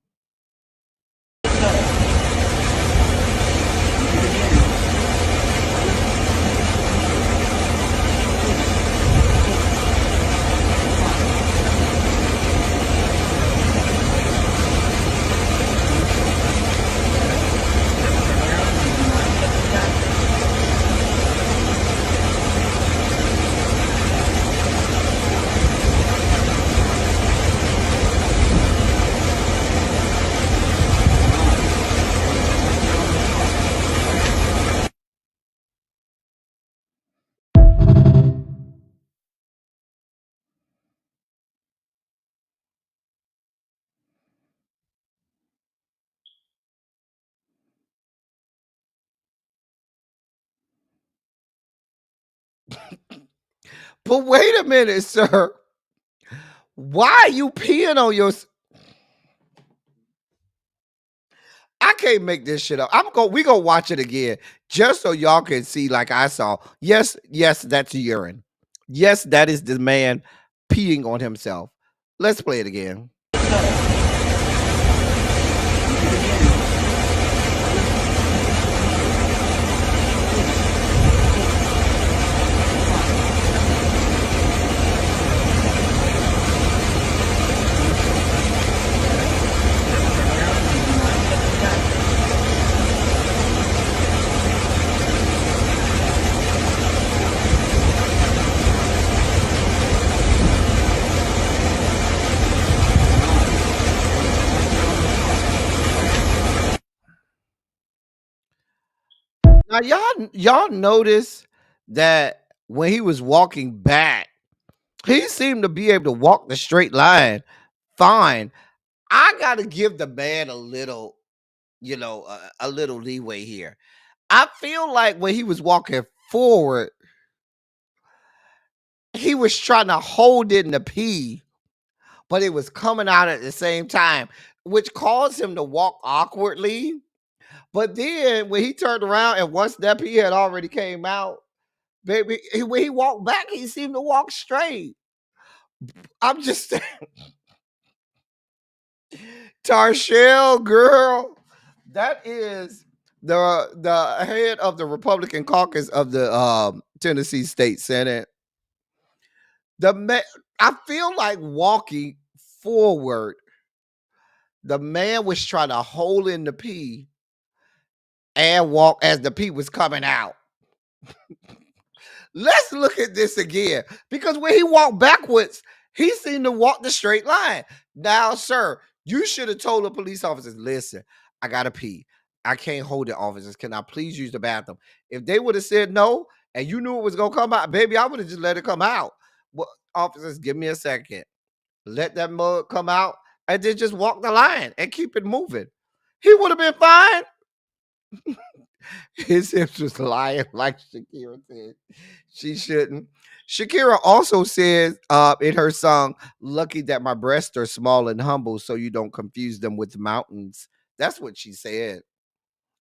But wait a minute, sir. Why are you peeing on your? I can't make this shit up. We gonna watch it again just so y'all can see, like I saw. Yes, that's urine. Yes, that is the man peeing on himself. Let's play it again. Now y'all notice that when he was walking back, he seemed to be able to walk the straight line fine. I gotta give the man a little, a little leeway here. I feel like when he was walking forward, he was trying to hold in the pee, but it was coming out at the same time, which caused him to walk awkwardly. But then when he turned around and once that pee had already came out, baby, when he walked back, he seemed to walk straight. I'm just saying. Tarshell, girl, that is the head of the Republican caucus of the Tennessee State Senate. I feel like walking forward, the man was trying to hold in the pee and walk as the pee was coming out. Let's look at this again, because when he walked backwards, he seemed to walk the straight line. Now, sir, you should have told the police officers, listen, I gotta pee. I can't hold it, officers. Can I please use the bathroom? If they would have said no and you knew it was gonna come out, baby, I would have just let it come out. Well, officers, give me a second. Let that mug come out and then just walk the line and keep it moving. He would have been fine. His hips was lying, like Shakira said. She shouldn't. Shakira also says in her song, "Lucky that my breasts are small and humble, so you don't confuse them with mountains." That's what she said.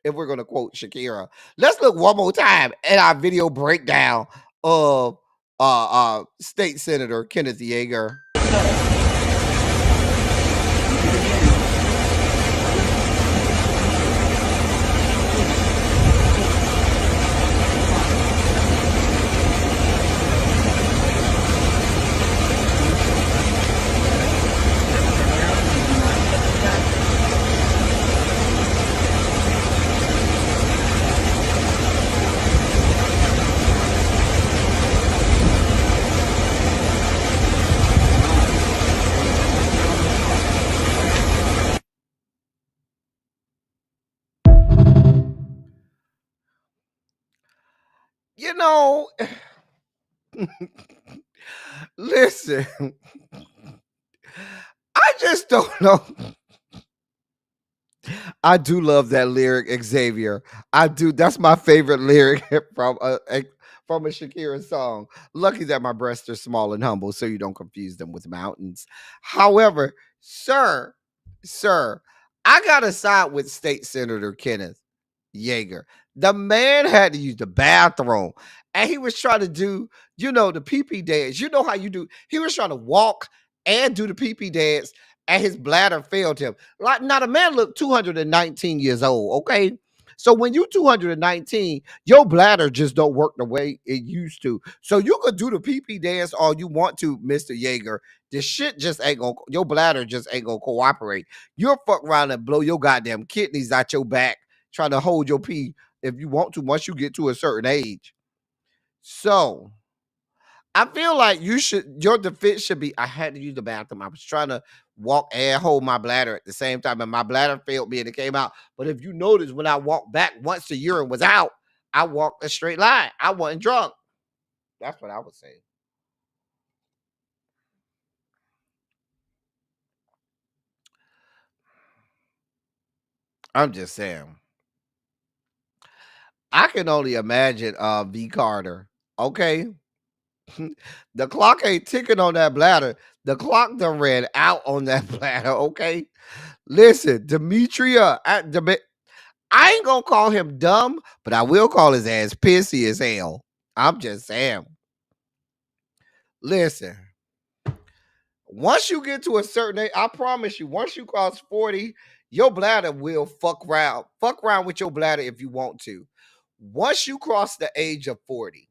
If we're gonna quote Shakira, let's look one more time at our video breakdown of State Senator Kenneth Yeager. You know, listen, I just don't know. I do love that lyric, Xavier. I do. That's my favorite lyric from a Shakira song. Lucky that my breasts are small and humble, so you don't confuse them with mountains. However, sir, I gotta side with State Senator Kenneth Yeager. The man had to use the bathroom, and he was trying to do, the pee-pee dance. You know how you do. He was trying to walk and do the pee-pee dance, and his bladder failed him. Like, now the man looked 219 years old, okay? So when you 219, your bladder just don't work the way it used to. So you could do the pee-pee dance all you want to, Mr. Yeager. The shit just ain't gonna, your bladder just ain't gonna cooperate. You'll fuck around and blow your goddamn kidneys out your back trying to hold your pee if you want to once you get to a certain age. So I feel like your defense should be, I had to use the bathroom. I was trying to walk and hold my bladder at the same time, and my bladder failed me and it came out. But if you notice, when I walked back, once the urine was out, I walked a straight line. I wasn't drunk. That's what I would say. I'm just saying. I can only imagine V. Carter. Okay. The clock ain't ticking on that bladder. The clock done ran out on that bladder. Okay. Listen, Demetria, I ain't gonna call him dumb, but I will call his ass pissy as hell. I'm just saying. Listen, once you get to a certain age, I promise you, once you cross 40, your bladder will fuck around. Fuck around with your bladder if you want to. Once you cross the age of 40,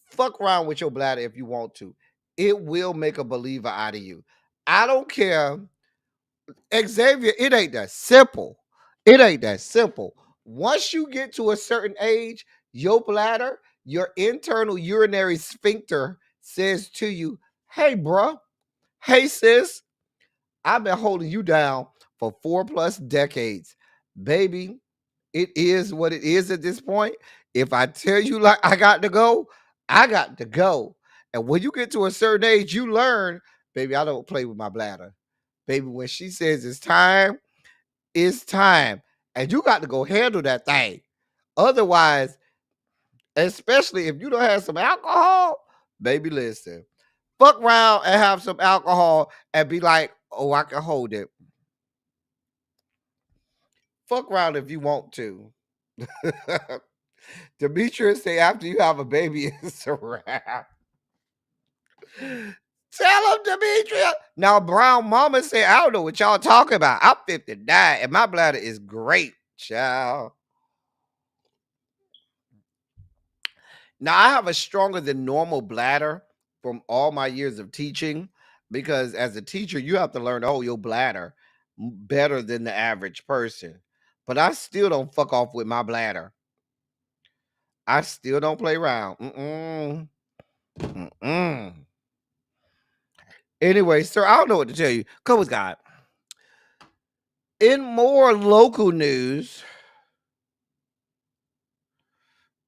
fuck around with your bladder if you want to. It will make a believer out of you. I don't care. Xavier, it ain't that simple. It ain't that simple. Once you get to a certain age, your bladder, your internal urinary sphincter says to you, hey, bruh, hey, sis, I've been holding you down for 4+ decades. Baby, it is what it is at this point. If I tell you like I got to go, I got to go. And when you get to a certain age, you learn, baby, I don't play with my bladder. Baby, when she says it's time, it's time. And you got to go handle that thing. Otherwise, especially if you don't have some alcohol, baby, listen. Fuck around and have some alcohol and be like, oh, I can hold it. Fuck around if you want to. Demetrius say after you have a baby, it's a wrap. Tell him, Demetria. Now, Brown Mama say, I don't know what y'all talking about. I'm 59 and my bladder is great, child. Now, I have a stronger than normal bladder from all my years of teaching because as a teacher, you have to learn to hold your bladder better than the average person. But I still don't fuck off with my bladder. I still don't play around. Anyway, sir, I don't know what to tell you. Come with God. In more local news,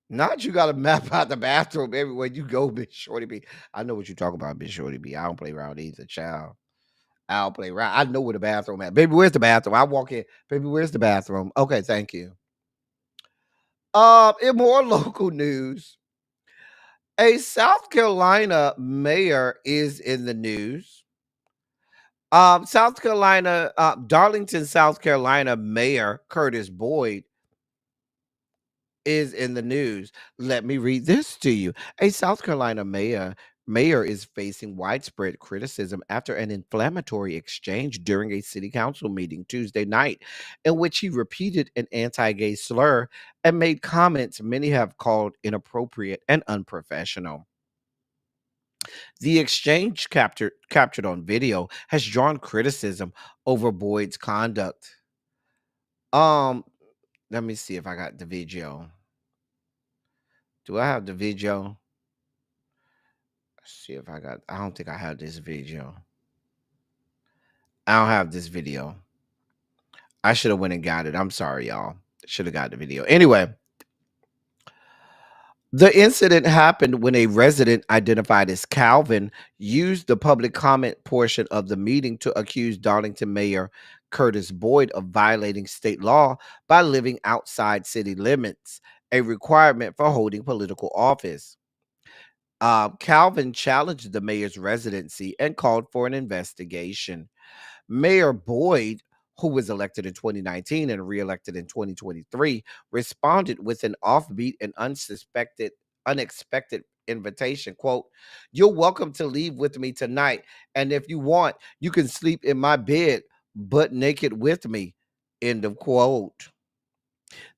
not you got to map out the bathroom everywhere you go, Bitch Shorty B. I know what you talk about, Bitch Shorty B. I don't play around either, child. I don't play around. I know where the bathroom at. Baby, where's the bathroom? I walk in. Baby, where's the bathroom? Okay, thank you. In more local news, a South Carolina mayor is in the news. South Carolina, Darlington, South Carolina Mayor Curtis Boyd is in the news. Let me read this to you. A South Carolina mayor is facing widespread criticism after an inflammatory exchange during a city council meeting Tuesday night, in which he repeated an anti-gay slur and made comments many have called inappropriate and unprofessional. The exchange captured on video has drawn criticism over Boyd's conduct. Um, Let me see if I got the video. Do I have the video? Let's see if I got. I don't think I have this video. I don't have this video. I should have went and got it. I'm sorry, y'all. Should have got the video. Anyway, the incident happened when a resident identified as Calvin used the public comment portion of the meeting to accuse Darlington Mayor Curtis Boyd of violating state law by living outside city limits, a requirement for holding political office. Calvin challenged the mayor's residency and called for an investigation. Mayor Boyd, who was elected in 2019 and reelected in 2023, responded with an offbeat and unexpected invitation. Quote, "You're welcome to leave with me tonight. And if you want, you can sleep in my bed, butt naked with me." End of quote.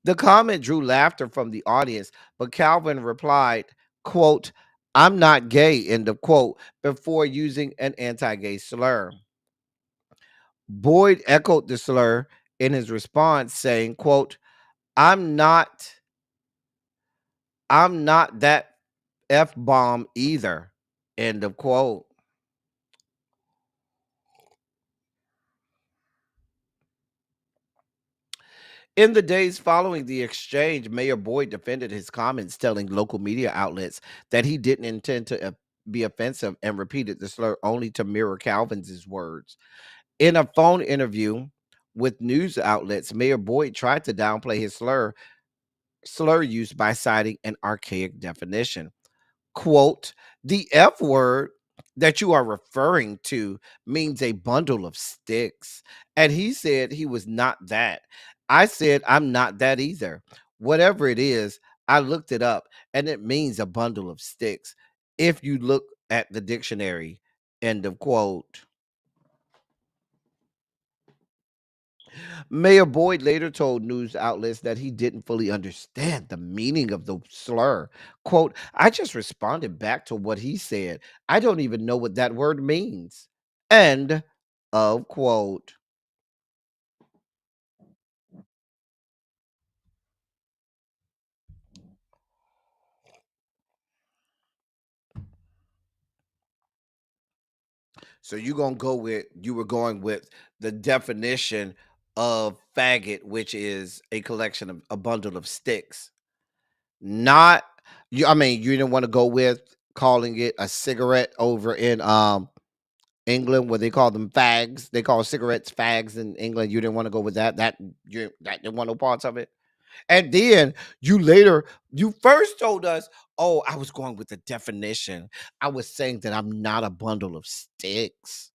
The comment drew laughter from the audience, but Calvin replied, quote, "I'm not gay," end of quote, before using an anti-gay slur. Boyd echoed the slur in his response, saying, quote, I'm not that F-bomb either," end of quote. In the days following the exchange, Mayor Boyd defended his comments, telling local media outlets that he didn't intend to be offensive and repeated the slur only to mirror Calvin's words. In a phone interview with news outlets, Mayor Boyd tried to downplay his slur use by citing an archaic definition. Quote, "The F word that you are referring to means a bundle of sticks." And he said he was not that. I said, "I'm not that either. Whatever it is, I looked it up and it means a bundle of sticks. If you look at the dictionary," end of quote. Mayor Boyd later told news outlets that he didn't fully understand the meaning of the slur. Quote, "I just responded back to what he said. I don't even know what that word means." End of quote. So you were going with the definition of faggot, which is a collection of a bundle of sticks. Not you, I mean, you didn't want to go with calling it a cigarette over in England, where they call them fags. They call cigarettes fags in England. You didn't want to go with that. That didn't want no parts of it. And then you first told us, "Oh, I was going with the definition. I was saying that I'm not a bundle of sticks."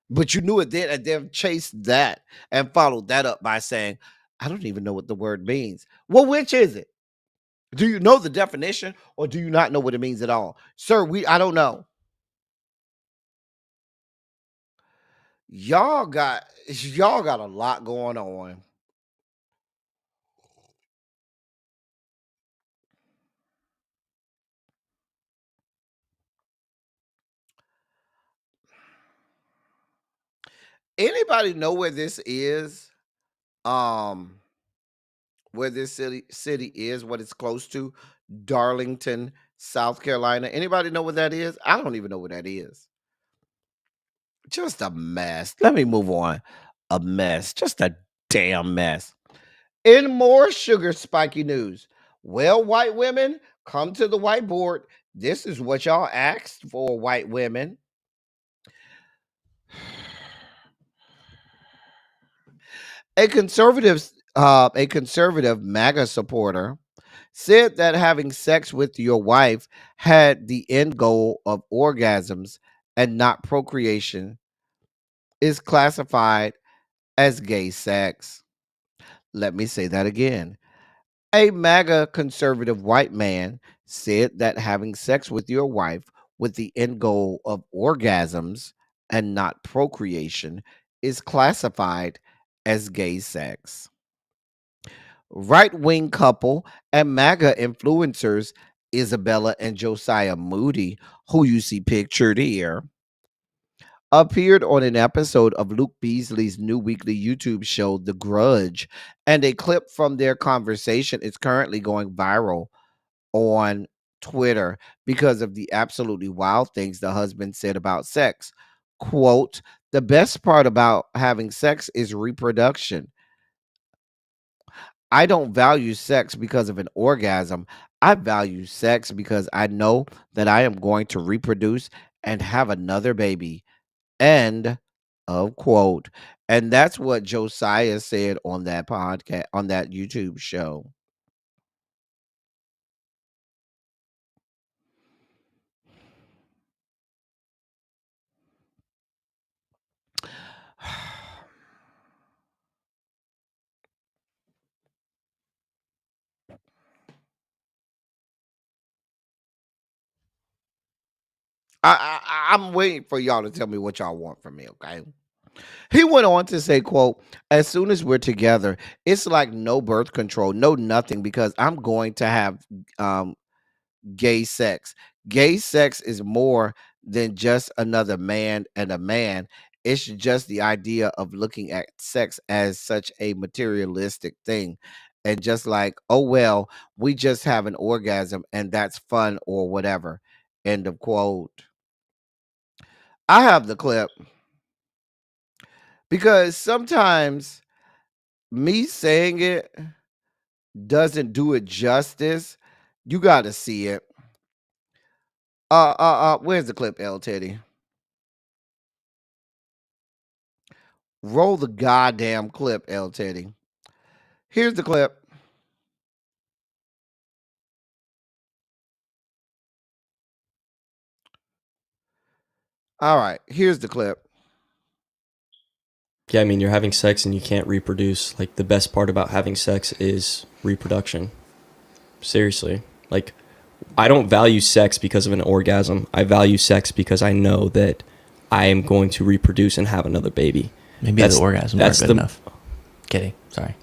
But you knew it then, and then chased that and followed that up by saying, "I don't even know what the word means." Well, which is it? Do you know the definition or do you not know what it means at all? Sir, I don't know. Y'all got a lot going on. Anybody know where this is? Um, where this city is, what it's close to? Darlington, South Carolina. Anybody know what that is? I don't even know what that is. Just a mess. Let me move on. a mess, just a damn mess. In more sugar spiky news, well, white women, come to the whiteboard. This is what y'all asked for, white women. A conservative MAGA supporter said that having sex with your wife had the end goal of orgasms and not procreation is classified as gay sex. Let me say that again. A MAGA conservative white man said that having sex with your wife with the end goal of orgasms and not procreation is classified as gay sex. Right wing couple and MAGA influencers Isabella and Josiah Moody, who you see pictured here, appeared on an episode of Luke Beasley's new weekly YouTube show, The Grudge, and a clip from their conversation is currently going viral on Twitter because of the absolutely wild things the husband said about sex. Quote, the best part about having sex is reproduction. I don't value sex because of an orgasm. I value sex because I know that I am going to reproduce and have another baby. End of quote. And that's what Josiah said on that podcast, on that YouTube show. I'm waiting for y'all to tell me what y'all want from me, okay? He went on to say, quote, as soon as we're together, it's like no birth control, no nothing, because I'm going to have gay sex. Gay sex is more than just another man and a man. It's just the idea of looking at sex as such a materialistic thing. And just like, oh, well, we just have an orgasm and that's fun or whatever. End of quote. I have the clip because sometimes me saying it doesn't do it justice. You got to see it. Where's the clip, L Teddy? Roll the goddamn clip, L Teddy. Here's the clip. All right, here's the clip. Yeah, I mean, you're having sex and you can't reproduce. Like, the best part about having sex is reproduction. Seriously. Like, I don't value sex because of an orgasm. I value sex because I know that I am going to reproduce and have another baby. Maybe the orgasm aren't good enough. Kidding. Sorry.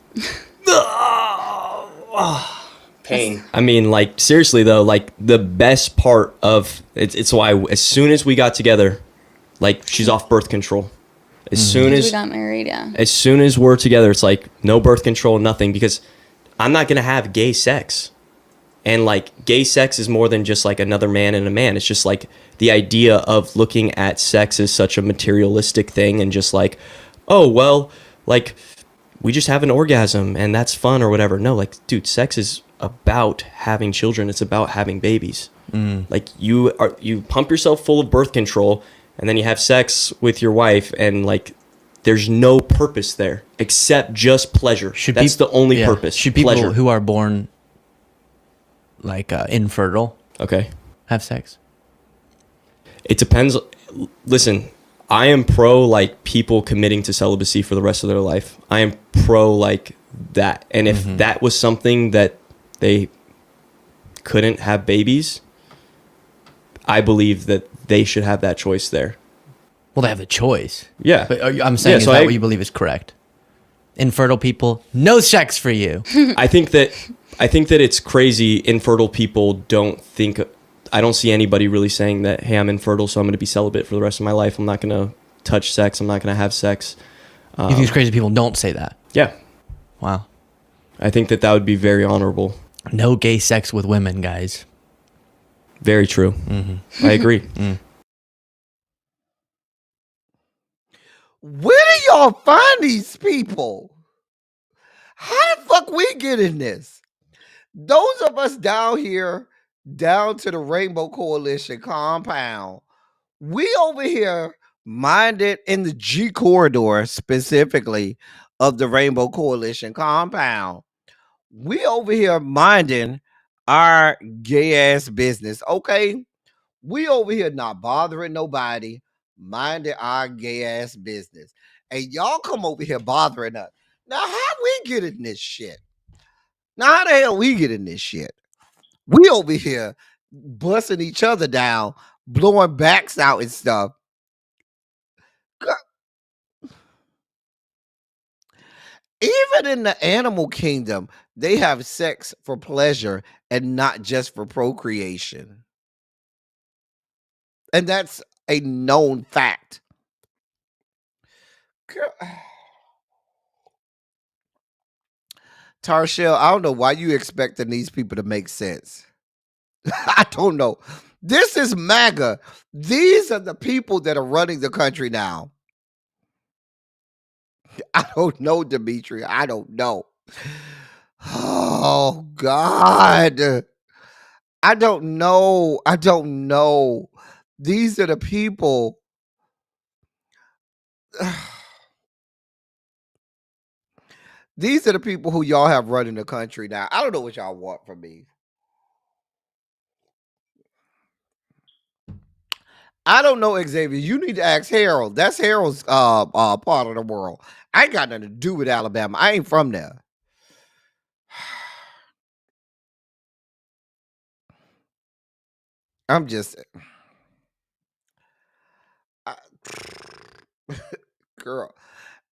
Pain. I mean, like, seriously, though, like, the best part of it's why as soon as we got together, like, she's off birth control. As soon as we got married, yeah. As soon as we're together, it's like no birth control, nothing, because I'm not gonna have gay sex. And like, gay sex is more than just like another man and a man. It's just like the idea of looking at sex as such a materialistic thing and just like, oh, well, like, we just have an orgasm and that's fun or whatever. No, like, dude, sex is about having children. It's about having babies. Like, you pump yourself full of birth control and then you have sex with your wife and like, there's no purpose there except just pleasure. That's the only purpose. Should people pleasure. who are born like infertile have sex? It depends. Listen, I am pro like people committing to celibacy for the rest of their life. I am pro like that. And if that was something that they couldn't have babies, I believe that they should have that choice there. Well, they have a choice. Yeah. But I'm saying, is that what you believe is correct? Infertile people, no sex for you. I think that it's crazy. Infertile people don't think. I don't see anybody really saying that, hey, I'm infertile, so I'm going to be celibate for the rest of my life. I'm not going to touch sex. I'm not going to have sex. You think these crazy people don't say that? Yeah. Wow. I think that would be very honorable. No gay sex with women, guys. Very true. I agree. Where do y'all find these people? How the fuck we get in this? Those of us down here, down to the Rainbow Coalition compound, we over here minded in the G corridor specifically of the Rainbow Coalition compound. We over here minding our gay ass business, okay? We over here not bothering nobody, minding our gay ass business. And y'all come over here bothering us. Now, how we get in this shit? Now, how the hell we get in this shit? We over here busting each other down, blowing backs out and stuff. Even in the animal kingdom, they have sex for pleasure and not just for procreation. And that's a known fact. Tarshell, I don't know why you expecting these people to make sense. I don't know. This is MAGA. These are the people that are running the country now. I don't know, Dimitri. I don't know. Oh, God. I don't know. I don't know. These are the people. These are the people who y'all have running the country now. I don't know what y'all want from me. I don't know, Xavier. You need to ask Harold. That's Harold's part of the world. I ain't got nothing to do with Alabama. I ain't from there. I'm just I, girl.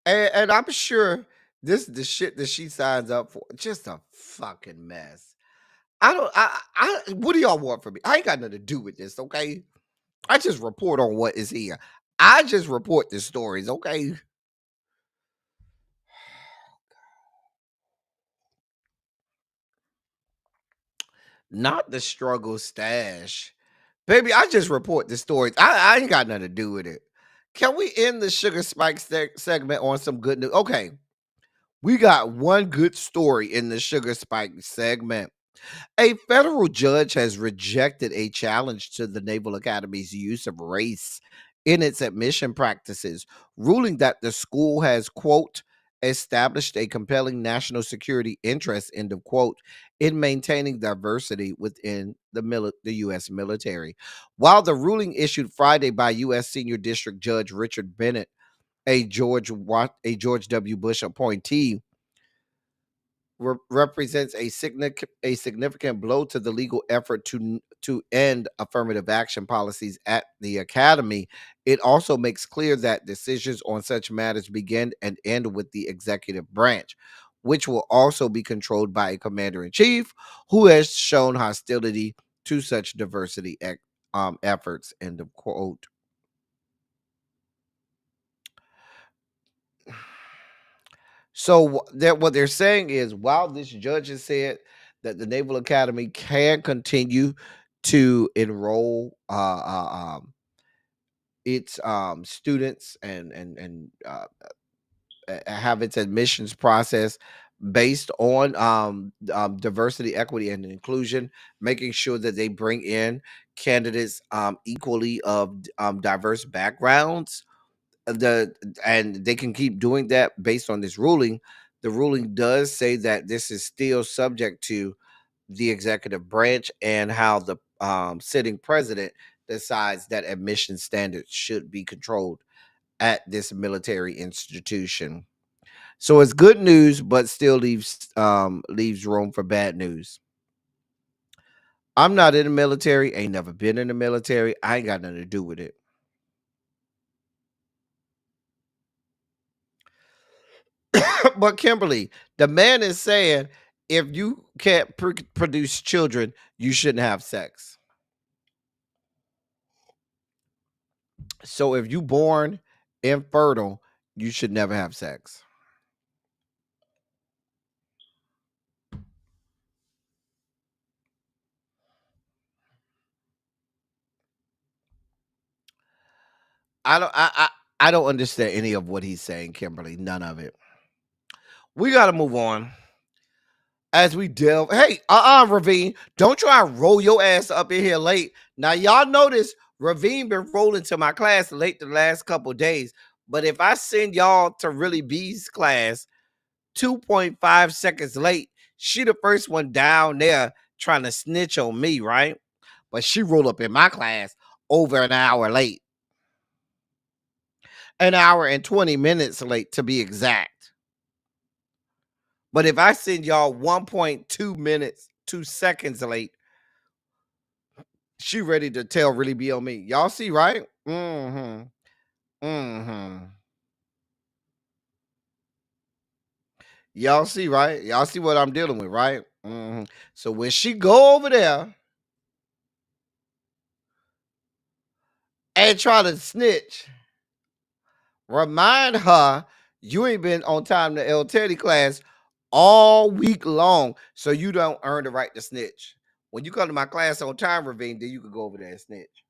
And I'm sure this is the shit that she signs up for. Just a fucking mess. What do y'all want from me? I ain't got nothing to do with this, okay? I just report on what is here. I just report the stories, okay? Not the struggle stash. Baby, I just report the stories. I ain't got nothing to do with it. Can we end the sugar spike segment on some good news? Okay. We got one good story in the sugar spike segment. A federal judge has rejected a challenge to the Naval Academy's use of race in its admission practices, ruling that the school has, quote, established a compelling national security interest, end of quote, in maintaining diversity within the U.S. military. While the ruling issued Friday by U.S. Senior District Judge Richard Bennett, a George W. Bush appointee, represents a significant blow to the legal effort to end affirmative action policies at the academy. It also makes clear that decisions on such matters begin and end with the executive branch, which will also be controlled by a commander in chief who has shown hostility to such diversity efforts. End of quote. So what they're saying is, while this judge has said that the Naval Academy can continue to enroll its students and have its admissions process based on diversity, equity, and inclusion, making sure that they bring in candidates equally of diverse backgrounds, and they can keep doing that based on this ruling. The ruling does say that this is still subject to the executive branch and how the sitting president decides that admission standards should be controlled at this military institution. So it's good news, but still leaves room for bad news. I'm not in the military, ain't never been in the military. I ain't got nothing to do with it. But Kimberly, the man is saying if you can't produce children, you shouldn't have sex. So if you born infertile, you should never have sex. I don't. I don't understand any of what he's saying, Kimberly. None of it. We got to move on as we delve. Hey, Ravine, don't try to roll your ass up in here late. Now, y'all notice Ravine been rolling to my class late the last couple days. But if I send y'all to Really B's class 2.5 seconds late, she the first one down there trying to snitch on me, right? But she rolled up in my class over an hour late. An hour and 20 minutes late to be exact. But if I send y'all 1.2 minutes, 2 seconds late, she ready to tell Really be on me. Y'all see, right? Mm-hmm. Mm-hmm. Y'all see, right? Y'all see what I'm dealing with, right? Mm-hmm. So when she go over there and try to snitch, remind her you ain't been on time to El Teddy class all week long, so you don't earn the right to snitch. When you come to my class on time, Ravine, then you can go over there and snitch.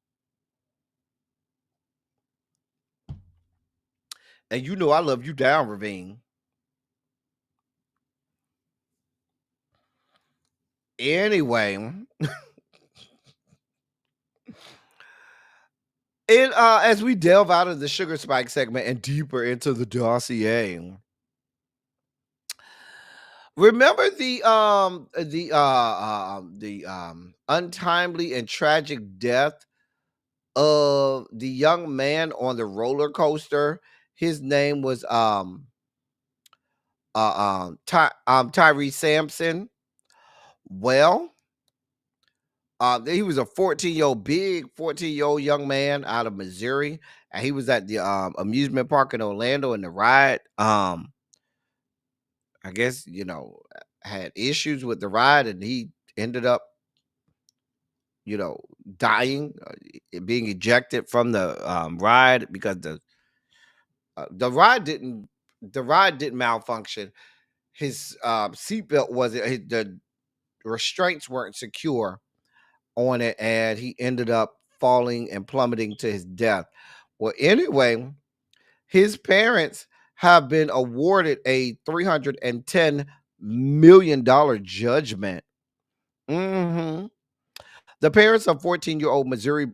And you know I love you down, Ravine. Anyway, as we delve out of the sugar spike segment and deeper into the dossier, remember the untimely and tragic death of the young man on the roller coaster. His name was Tyree Sampson. Well, he was a 14-year-old, big 14-year-old young man out of Missouri, and he was at the amusement park in Orlando, and the ride, I guess, had issues with the ride, and he ended up, dying, being ejected from the ride because the ride didn't malfunction. His seatbelt wasn't, the restraints weren't secure on it, and he ended up falling and plummeting to his death. Well, anyway, his parents have been awarded a $310 million judgment. hmm The parents of a 14-year-old Missouri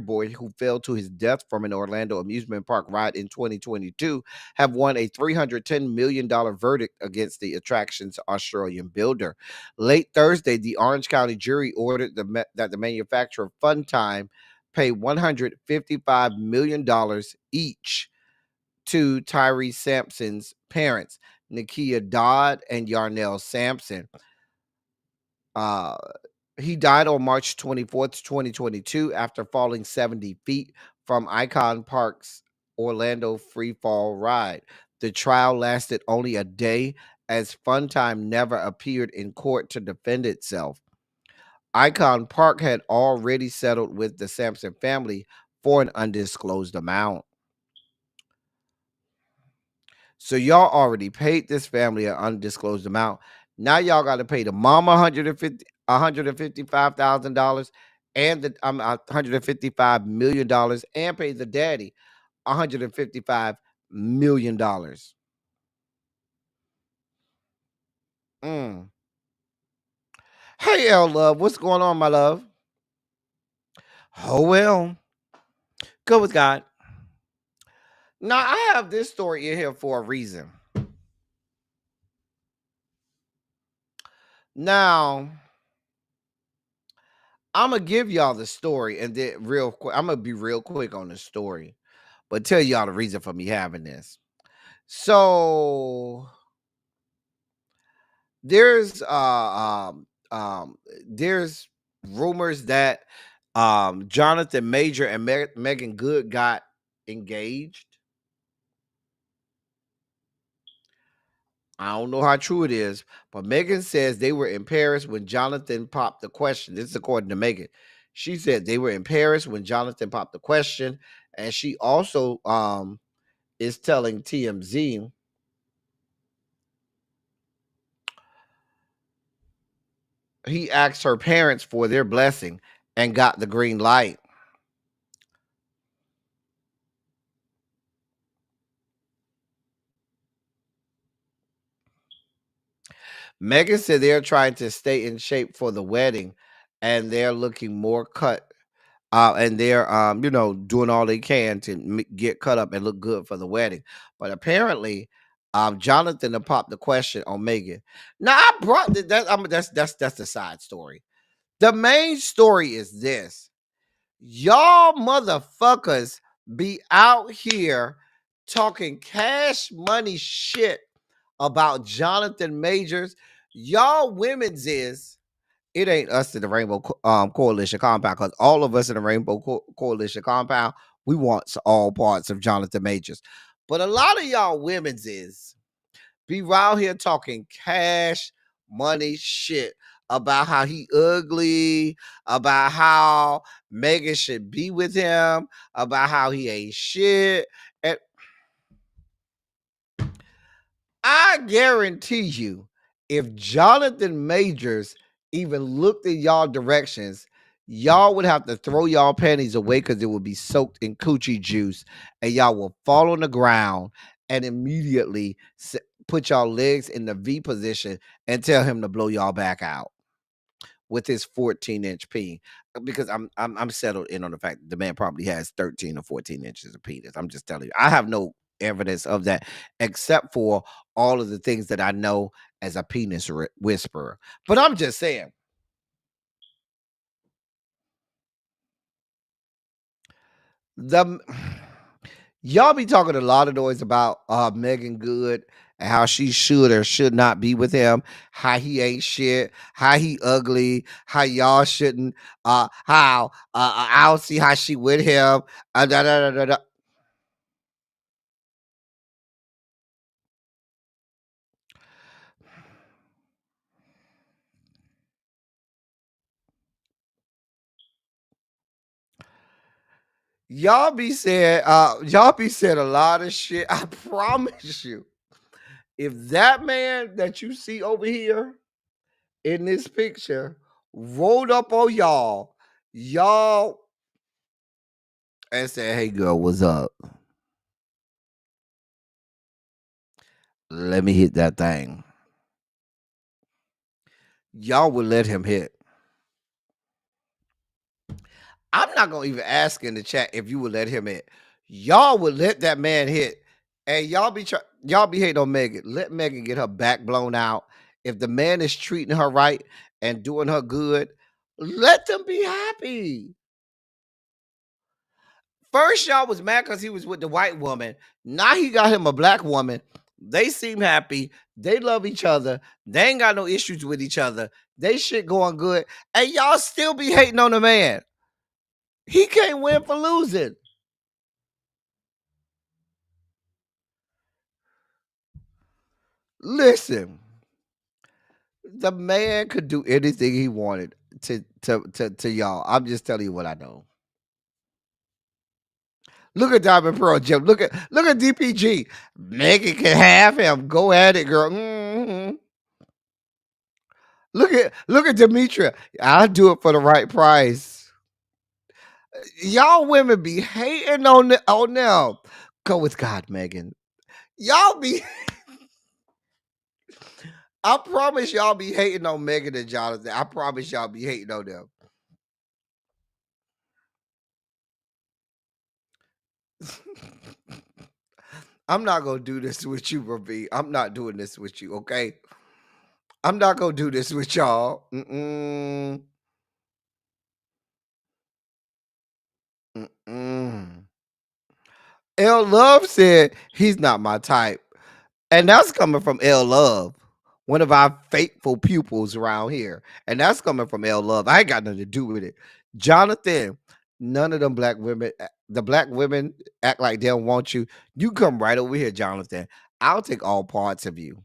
boy who fell to his death from an Orlando amusement park ride in 2022 have won a $310 million verdict against the attraction's Australian builder. Late Thursday, the Orange County jury ordered that the manufacturer of Funtime pay $155 million each to Tyree Sampson's parents, Nakia Dodd and Yarnell Sampson. Uh, he died on March 24th, 2022, after falling 70 feet from Icon Park's Orlando free fall ride. The trial lasted only a day, as Funtime never appeared in court to defend itself. Icon Park had already settled with the Sampson family for an undisclosed amount. So y'all already paid this family an undisclosed amount. Now y'all got to pay the mama $155,000 and the $155 million, and pay the daddy $155 million. Mm. Hey, L Love, what's going on, my love? Oh well, go with God. Now I have this story in here for a reason. Now I'm gonna give y'all the story, and then real quick, I'm gonna be real quick on the story, but tell y'all the reason for me having this. So there's there's rumors that Jonathan Major and Megan Good got engaged. I don't know how true it is, but Megan says they were in Paris when Jonathan popped the question. This is according to Megan. She said they were in Paris when Jonathan popped the question, and she also is telling TMZ he asked her parents for their blessing and got the green light. Megan said they're trying to stay in shape for the wedding, and they're looking more cut. And they're doing all they can to get cut up and look good for the wedding. But apparently, Jonathan had popped the question on Megan. Now I brought that's the side story. The main story is this: y'all motherfuckers be out here talking cash money shit about Jonathan Majors. Y'all women's is it ain't us in the Rainbow Coalition compound, because all of us in the Rainbow Coalition compound, we want all parts of Jonathan Majors. But a lot of y'all women's is be around here talking cash money shit about how he ugly, about how Megan should be with him, about how he ain't shit. And I guarantee you, if Jonathan Majors even looked in y'all directions, y'all would have to throw y'all panties away because it would be soaked in coochie juice, and y'all will fall on the ground and immediately put y'all legs in the V position and tell him to blow y'all back out with his 14-inch peen. Because I'm settled in on the fact that the man probably has 13 or 14 inches of penis. I'm just telling you. I have no evidence of that except for all of the things that I know as a penis whisperer. But I'm just saying. Y'all be talking a lot of noise about Megan Good and how she should or should not be with him, how he ain't shit, how he ugly, how y'all shouldn't, how I don't see how she with him. Da, da, da, da, da. Y'all be saying a lot of shit. I promise you. If that man that you see over here in this picture rolled up on y'all and said, "Hey girl, what's up? Let me hit that thing." Y'all would let him hit. I'm not gonna even ask in the chat if you would let him hit. Y'all would let that man hit, and y'all be hating on Megan. Let Megan get her back blown out. If the man is treating her right and doing her good, let them be happy. First, y'all was mad because he was with the white woman. Now he got him a black woman. They seem happy. They love each other. They ain't got no issues with each other. They shit going good. And y'all still be hating on the man. He can't win for losing. Listen, the man could do anything he wanted to y'all. I'm just telling you what I know. Look at Diamond Pearl Jim. Look at DPG. Megan can have him. Go at it, girl. Mm-hmm. Look at Demetria. I'll do it for the right price. Y'all women be hating on them. Go with God, Megan. Y'all be I promise y'all be hating on Megan and Jonathan. I promise y'all be hating on them. I'm not gonna do this with you, Ravi. I'm not doing this with you, okay? I'm not gonna do this with y'all. Mm-mm. Mm-mm. L Love said he's not my type. And that's coming from L Love, one of our faithful pupils around here. And that's coming from L Love. I ain't got nothing to do with it. Jonathan, none of them black women, the black women act like they don't want you. You come right over here, Jonathan. I'll take all parts of you.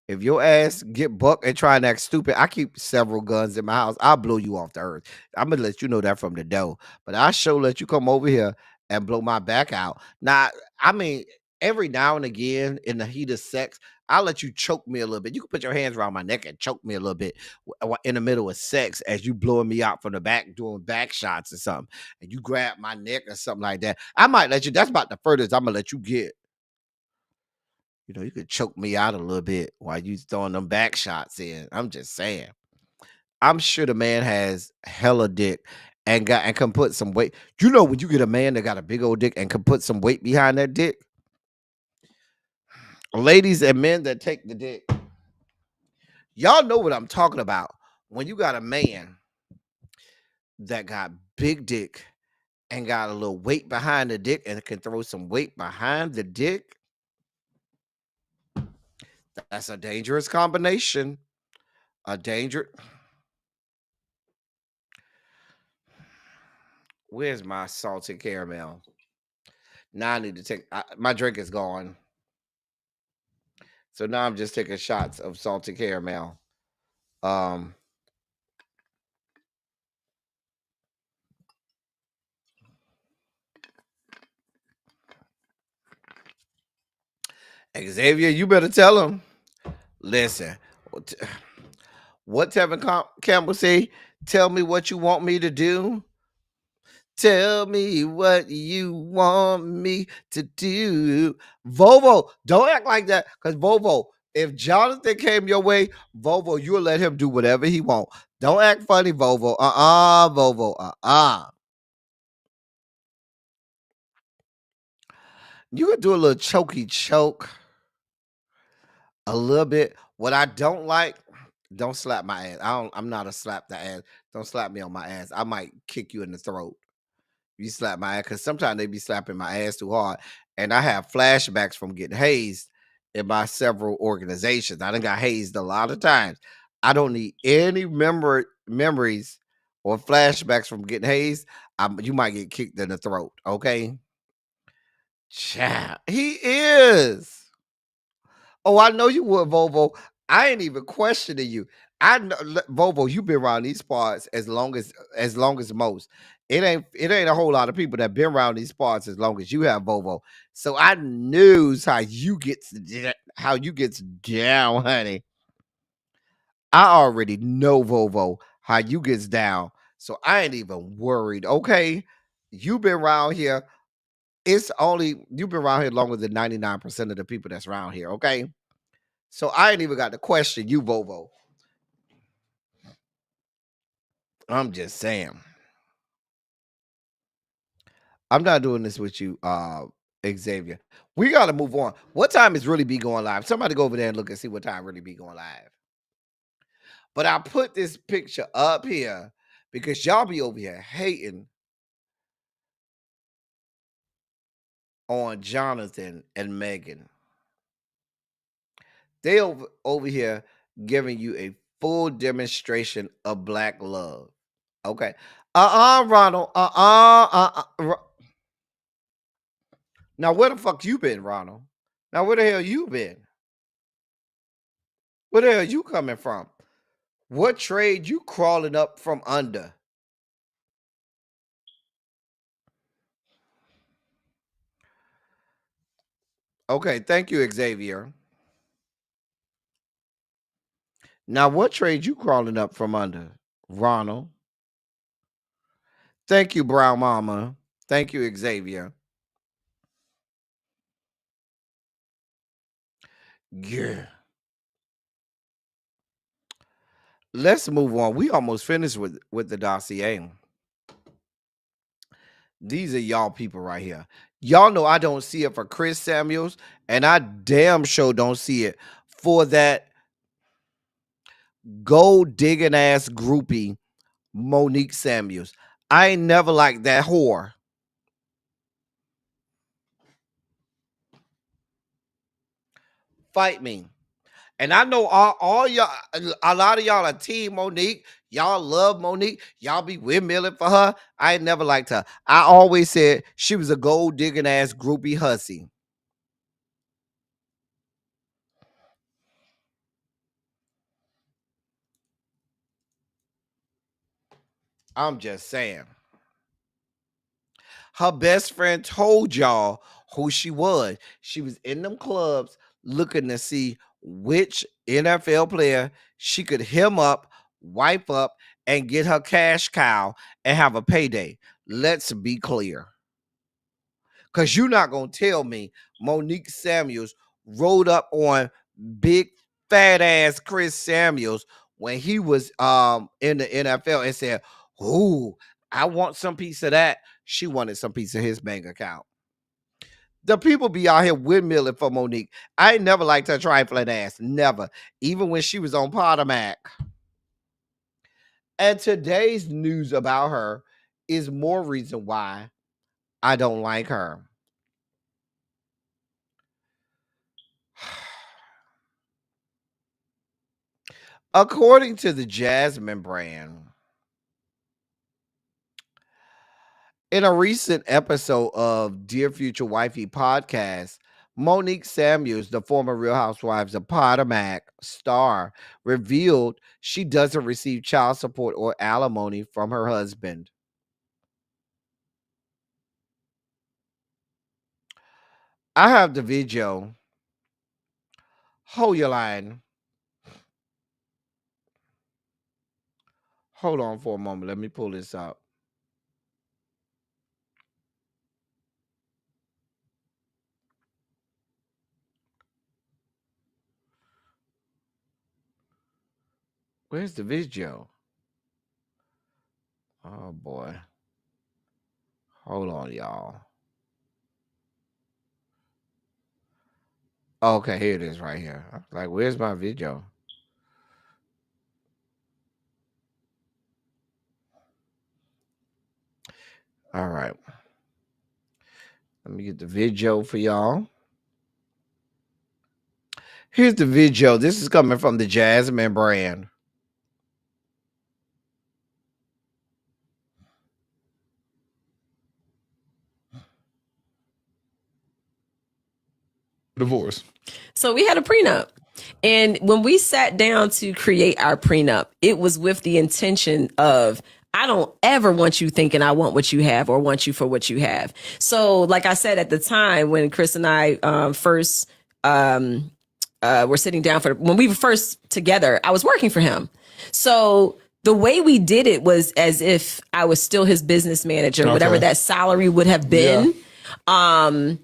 If your ass get bucked and try and act stupid, I keep several guns in my house. I'll blow you off the earth. I'm gonna let you know that from the door. But I sure let you come over here and blow my back out. Now, I mean, every now and again in the heat of sex, I'll let you choke me a little bit. You can put your hands around my neck and choke me a little bit in the middle of sex as you blowing me out from the back, doing back shots or something. And you grab my neck or something like that. I might let you. That's about the furthest I'm gonna let you get. You could choke me out a little bit while you throwing them back shots in. I'm just saying. I'm sure the man has hella dick and can put some weight. When you get a man that got a big old dick and can put some weight behind that dick, ladies and men that take the dick, y'all know what I'm talking about. When you got a man that got big dick and got a little weight behind the dick and can throw some weight behind the dick, that's a dangerous combination. A danger. Where's my salted caramel? Now I need to take my drink is gone. So now I'm just taking shots of salted caramel. Xavier, you better tell him. Listen, what Tevin Campbell say? Tell me what you want me to do. Tell me what you want me to do. Vovo, don't act like that. Because Vovo, if Jonathan came your way, Vovo, you'll let him do whatever he want. Don't act funny, Vovo. Vovo. You could do a little chokey choke. A little bit. What I don't like, don't slap my ass. I'm not a slap the ass. Don't slap me on my ass. I might kick you in the throat. You slap my ass, because sometimes they be slapping my ass too hard. And I have flashbacks from getting hazed in my several organizations. I done got hazed a lot of times. I don't need any memories or flashbacks from getting hazed. You might get kicked in the throat, okay? Child, he is. Oh, I know you would, Volvo. I ain't even questioning you. I know, Volvo, you've been around these parts as long as most. It ain't a whole lot of people that been around these parts as long as you have, Volvo. So I knows how you gets down, honey. I already know, Volvo, how you gets down. So I ain't even worried. Okay, you've been around here. You've been around here longer than 99% of the people that's around here. Okay. So I ain't even got to question you, Volvo. I'm just saying. I'm not doing this with you, Xavier. We got to move on. What time is Really Be going live? Somebody go over there and look and see what time Really Be going live. But I put this picture up here because y'all be over here hating on Jonathan and Megan. They over here giving you a full demonstration of black love. Okay. Ronald. Now, where the fuck you been, Ronald? Now, where the hell you been? Where the hell you coming from? What trade you crawling up from under? Okay, thank you, Xavier. Now, what trade you crawling up from under, Ronald? Thank you, Brown Mama. Thank you, Xavier. Yeah. Let's move on. We almost finished with the dossier. These are y'all people right here. Y'all know I don't see it for Chris Samuels, and I damn sure don't see it for that gold digging ass groupie Monique Samuels. I ain't never liked that whore. Fight me. And I know all y'all, a lot of y'all are team Monique. Y'all love Monique. Y'all be windmilling for her. I ain't never liked her. I always said she was a gold digging ass groupie hussy. I'm just saying. Her best friend told y'all who she was. She was in them clubs looking to see which NFL player she could hem up, wipe up, and get her cash cow and have a payday. Let's be clear. Because you're not going to tell me Monique Samuels rode up on big fat ass Chris Samuels when he was in the NFL and said, "Ooh, I want some piece of that." She wanted some piece of his bank account. The people be out here windmilling for Monique. I ain't never liked her trifling ass. Never. Even when she was on Potomac. And today's news about her is more reason why I don't like her. According to the Jasmine brand, in a recent episode of Dear Future Wifey podcast, Monique Samuels, the former Real Housewives of Potomac star, revealed she doesn't receive child support or alimony from her husband. I have the video. Hold your line. Hold on for a moment. Let me pull this up. Where's the video? Oh boy. Hold on, y'all. Okay, here it is right here. I was like, where's my video? All right. Let me get the video for y'all. Here's the video. This is coming from the Jasmine brand. Divorce. So we had a prenup. And when we sat down to create our prenup, it was with the intention of, I don't ever want you thinking I want what you have or want you for what you have. So like I said, at the time when Chris and I first were sitting down when we were first together, I was working for him. So the way we did it was as if I was still his business manager, whatever that salary would have been. Yeah.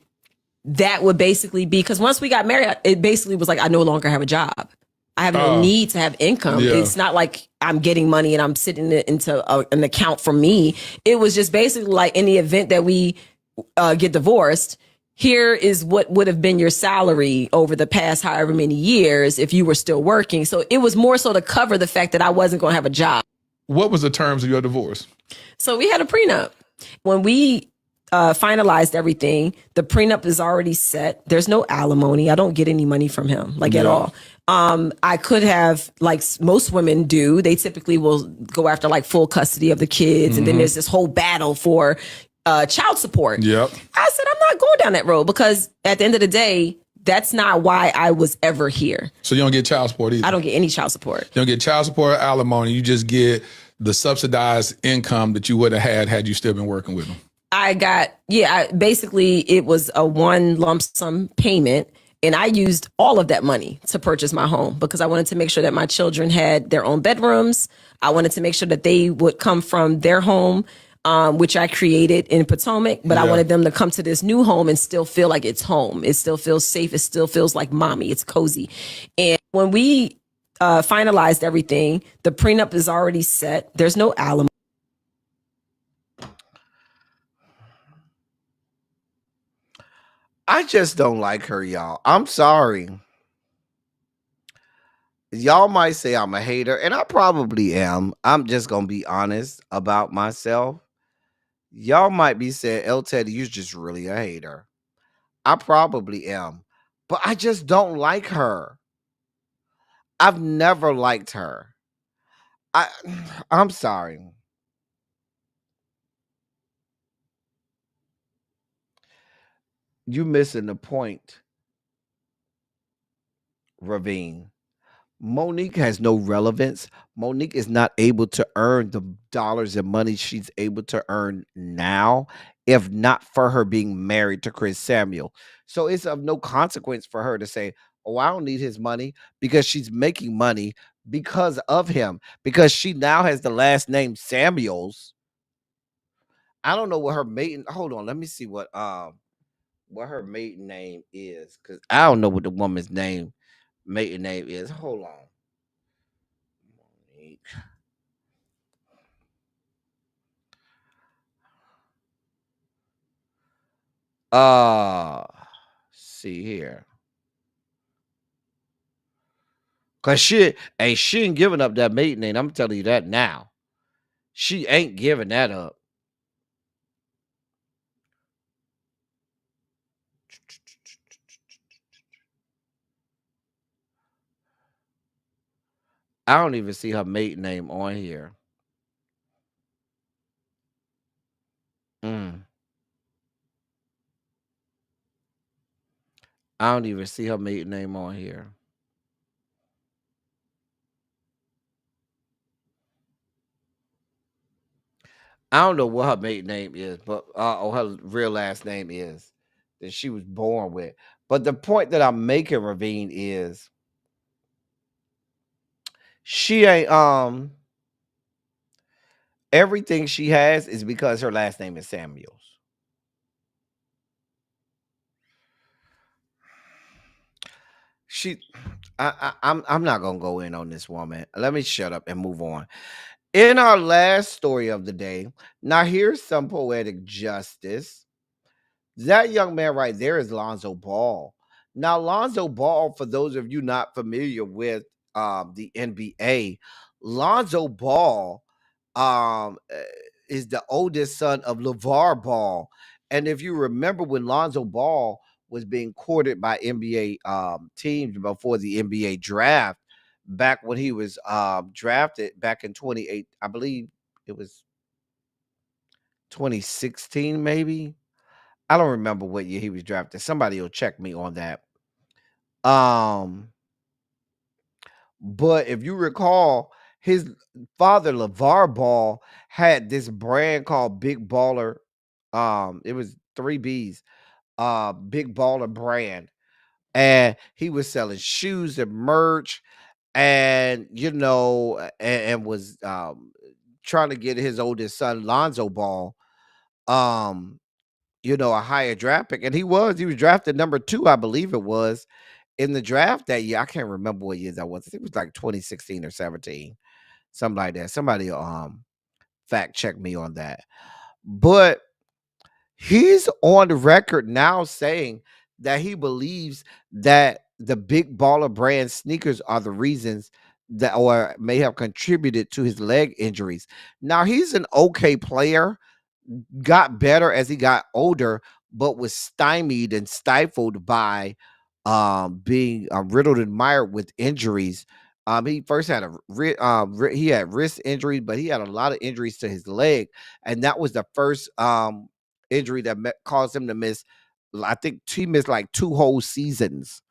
That would basically be, because once we got married, it basically was like, I no longer have a job. I have no need to have income. Yeah. It's not like I'm getting money and I'm sitting it into an account for me. It was just basically like, in the event that we get divorced, here is what would have been your salary over the past however many years if you were still working. So it was more so to cover the fact that I wasn't going to have a job. What was the terms of your divorce? So we had a prenup. When we finalized everything, the prenup is already set. There's no alimony. I don't get any money from him, at all. I could have, like most women do, they typically will go after like full custody of the kids. And then there's this whole battle for child support. Yep. I said, I'm not going down that road, because at the end of the day, that's not why I was ever here. So you don't get child support either? I don't get any child support. You don't get child support or alimony. You just get the subsidized income that you would have had you still been working with them. Basically it was a one lump sum payment, and I used all of that money to purchase my home because I wanted to make sure that my children had their own bedrooms. I wanted to make sure that they would come from their home, which I created in Potomac, but I wanted them to come to this new home and still feel like it's home. It still feels safe. It still feels like mommy. It's cozy. And when we finalized everything, the prenup is already set. There's no alimony. I just don't like her, y'all. I'm sorry. Y'all might say I'm a hater, and I probably am. I'm just going to be honest about myself. Y'all might be saying, El Teddy, you're just really a hater. I probably am. But I just don't like her. I've never liked her. I'm sorry. You're missing the point, Ravine. Monique has no relevance. Monique is not able to earn the dollars and money she's able to earn now, if not for her being married to Chris Samuel. So it's of no consequence for her to say, oh, I don't need his money, because she's making money because of him, because she now has the last name Samuels. I don't know what her maiden. Hold on, let me see what what her maiden name is, because I don't know what the woman's maiden name is. Hold on. Monique. See here. Cause she ain't giving up that maiden name. I'm telling you that now. She ain't giving that up. I don't even see her maiden name on here. Mm. I don't even see her maiden name on here. I don't know what her maiden name is, but or her real last name is that she was born with. But the point that I'm making, Ravine, is she ain't everything she has is because her last name is Samuels. She I'm not gonna go in on this woman. Let me shut up and move on. In our last story of the day, now here's some poetic justice. That young man right there is Lonzo Ball. Now, Lonzo Ball, for those of you not familiar with the NBA, Lonzo Ball is the oldest son of LeVar Ball. And if you remember when Lonzo Ball was being courted by NBA teams before the NBA draft, back when he was drafted back in 28, I believe it was 2016, maybe. I don't remember what year he was drafted. Somebody will check me on that. Um, but if you recall, his father, LeVar Ball, had this brand called Big Baller. It was 3 B's, Big Baller brand. And he was selling shoes and merch, and and was trying to get his oldest son, Lonzo Ball, um, a higher draft pick. And he was drafted number 2, I believe it was, in the draft that year. I can't remember what year that was. I think it was like 2016 or 17, something like that. Somebody fact check me on that. But he's on the record now saying that he believes that the Big Baller brand sneakers are the reasons that, or may have contributed to his leg injuries. Now he's an okay player, got better as he got older, but was stymied and stifled by being riddled and mired with injuries. He first had he had wrist injury, but he had a lot of injuries to his leg, and that was the first injury that caused him to miss. I think he missed like 2 whole seasons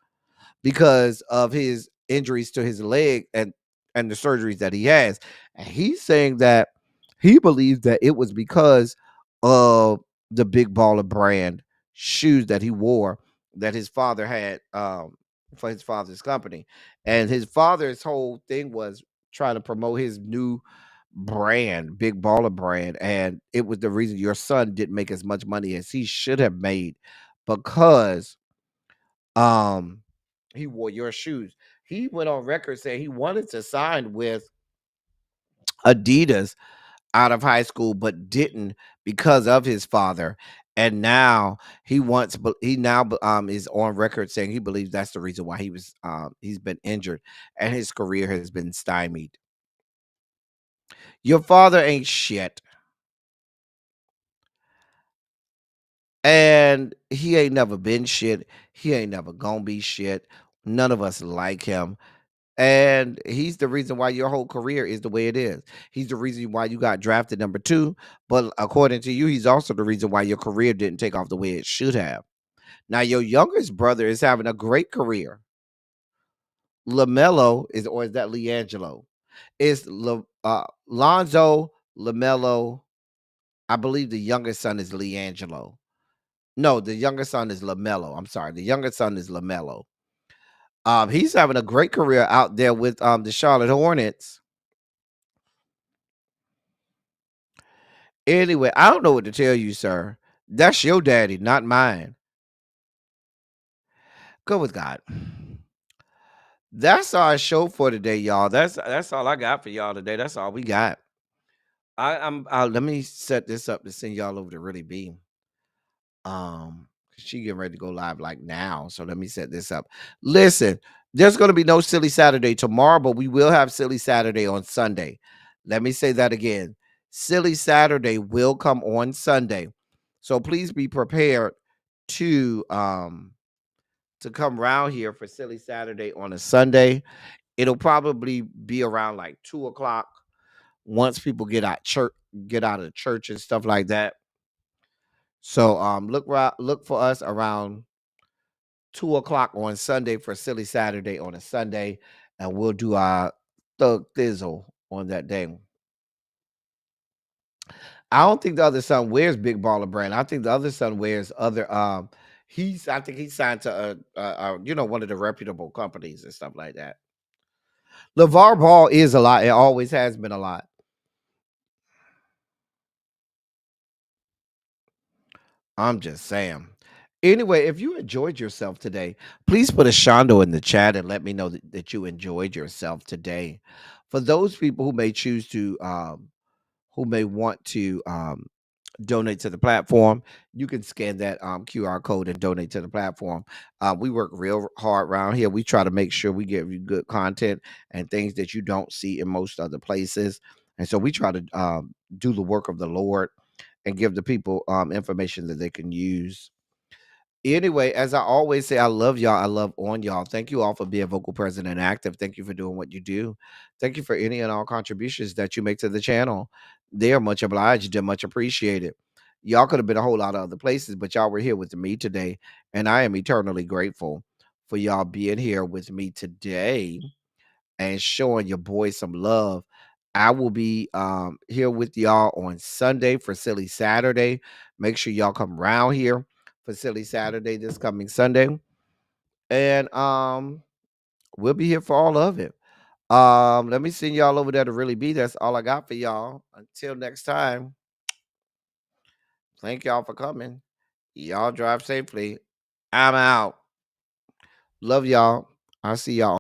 because of his injuries to his leg and the surgeries that he has. And he's saying that he believes that it was because of the Big Baller brand shoes that he wore that his father had for his father's company. And his father's whole thing was trying to promote his new brand, Big Baller brand, and it was the reason your son didn't make as much money as he should have made because um he wore your shoes. He went on record saying he wanted to sign with Adidas out of high school, but didn't because of his father. And now he now is on record saying he believes that's the reason why he's been injured and his career has been stymied. Your father ain't shit, and he ain't never been shit. He ain't never gonna be shit. None of us like him. And he's the reason why your whole career is the way it is. He's the reason why you got drafted number 2. But according to you, he's also the reason why your career didn't take off the way it should have. Now, your youngest brother is having a great career. LaMelo or is that Leangelo? It's Lonzo, LaMelo. I believe the youngest son is Leangelo. No, the youngest son is LaMelo. I'm sorry. The youngest son is LaMelo. He's having a great career out there with the Charlotte Hornets. Anyway, I don't know what to tell you, sir. That's your daddy, not mine. Go with God. That's our show for today, y'all. That's all I got for y'all today. That's all we got. Let me set this up to send y'all over to Really Be. 'Cause she getting ready to go live like now. So let me set this up. Listen, there's gonna be no Silly Saturday tomorrow, but we will have Silly Saturday on Sunday. Let me say that again. Silly Saturday will come on Sunday. So please be prepared to come around here for Silly Saturday on a Sunday. It'll probably be around like 2 o'clock once people get out of church and stuff like that. So look for us around 2 o'clock on Sunday for Silly Saturday on a Sunday, and we'll do our thug thizzle on that day. I don't think the other son wears Big Baller Brand. I think the other son wears other I think he's signed to one of the reputable companies and stuff like that. LeVar Ball is a lot. It always has been a lot. I'm just saying. Anyway, if you enjoyed yourself today, please put a shondo in the chat and let me know that you enjoyed yourself today. For those people who may want to donate to the platform, you can scan that QR code and donate to the platform. We work real hard around here. We try to make sure we give you good content and things that you don't see in most other places. And so we try to do the work of the Lord and give the people information that they can use. Anyway, as I always say, I love y'all. I love on y'all. Thank you all for being vocal, present, and active. Thank you for doing what you do. Thank you for any and all contributions that you make to the channel. They are much obliged and much appreciated. Y'all could have been a whole lot of other places, but y'all were here with me today, and I am eternally grateful for y'all being here with me today and showing your boy some love. I will be here with y'all on Sunday for Silly Saturday. Make sure y'all come around here for Silly Saturday this coming Sunday. And we'll be here for all of it. Let me send y'all over there to Really Be. That's all I got for y'all. Until next time. Thank y'all for coming. Y'all drive safely. I'm out. Love y'all. I'll see y'all.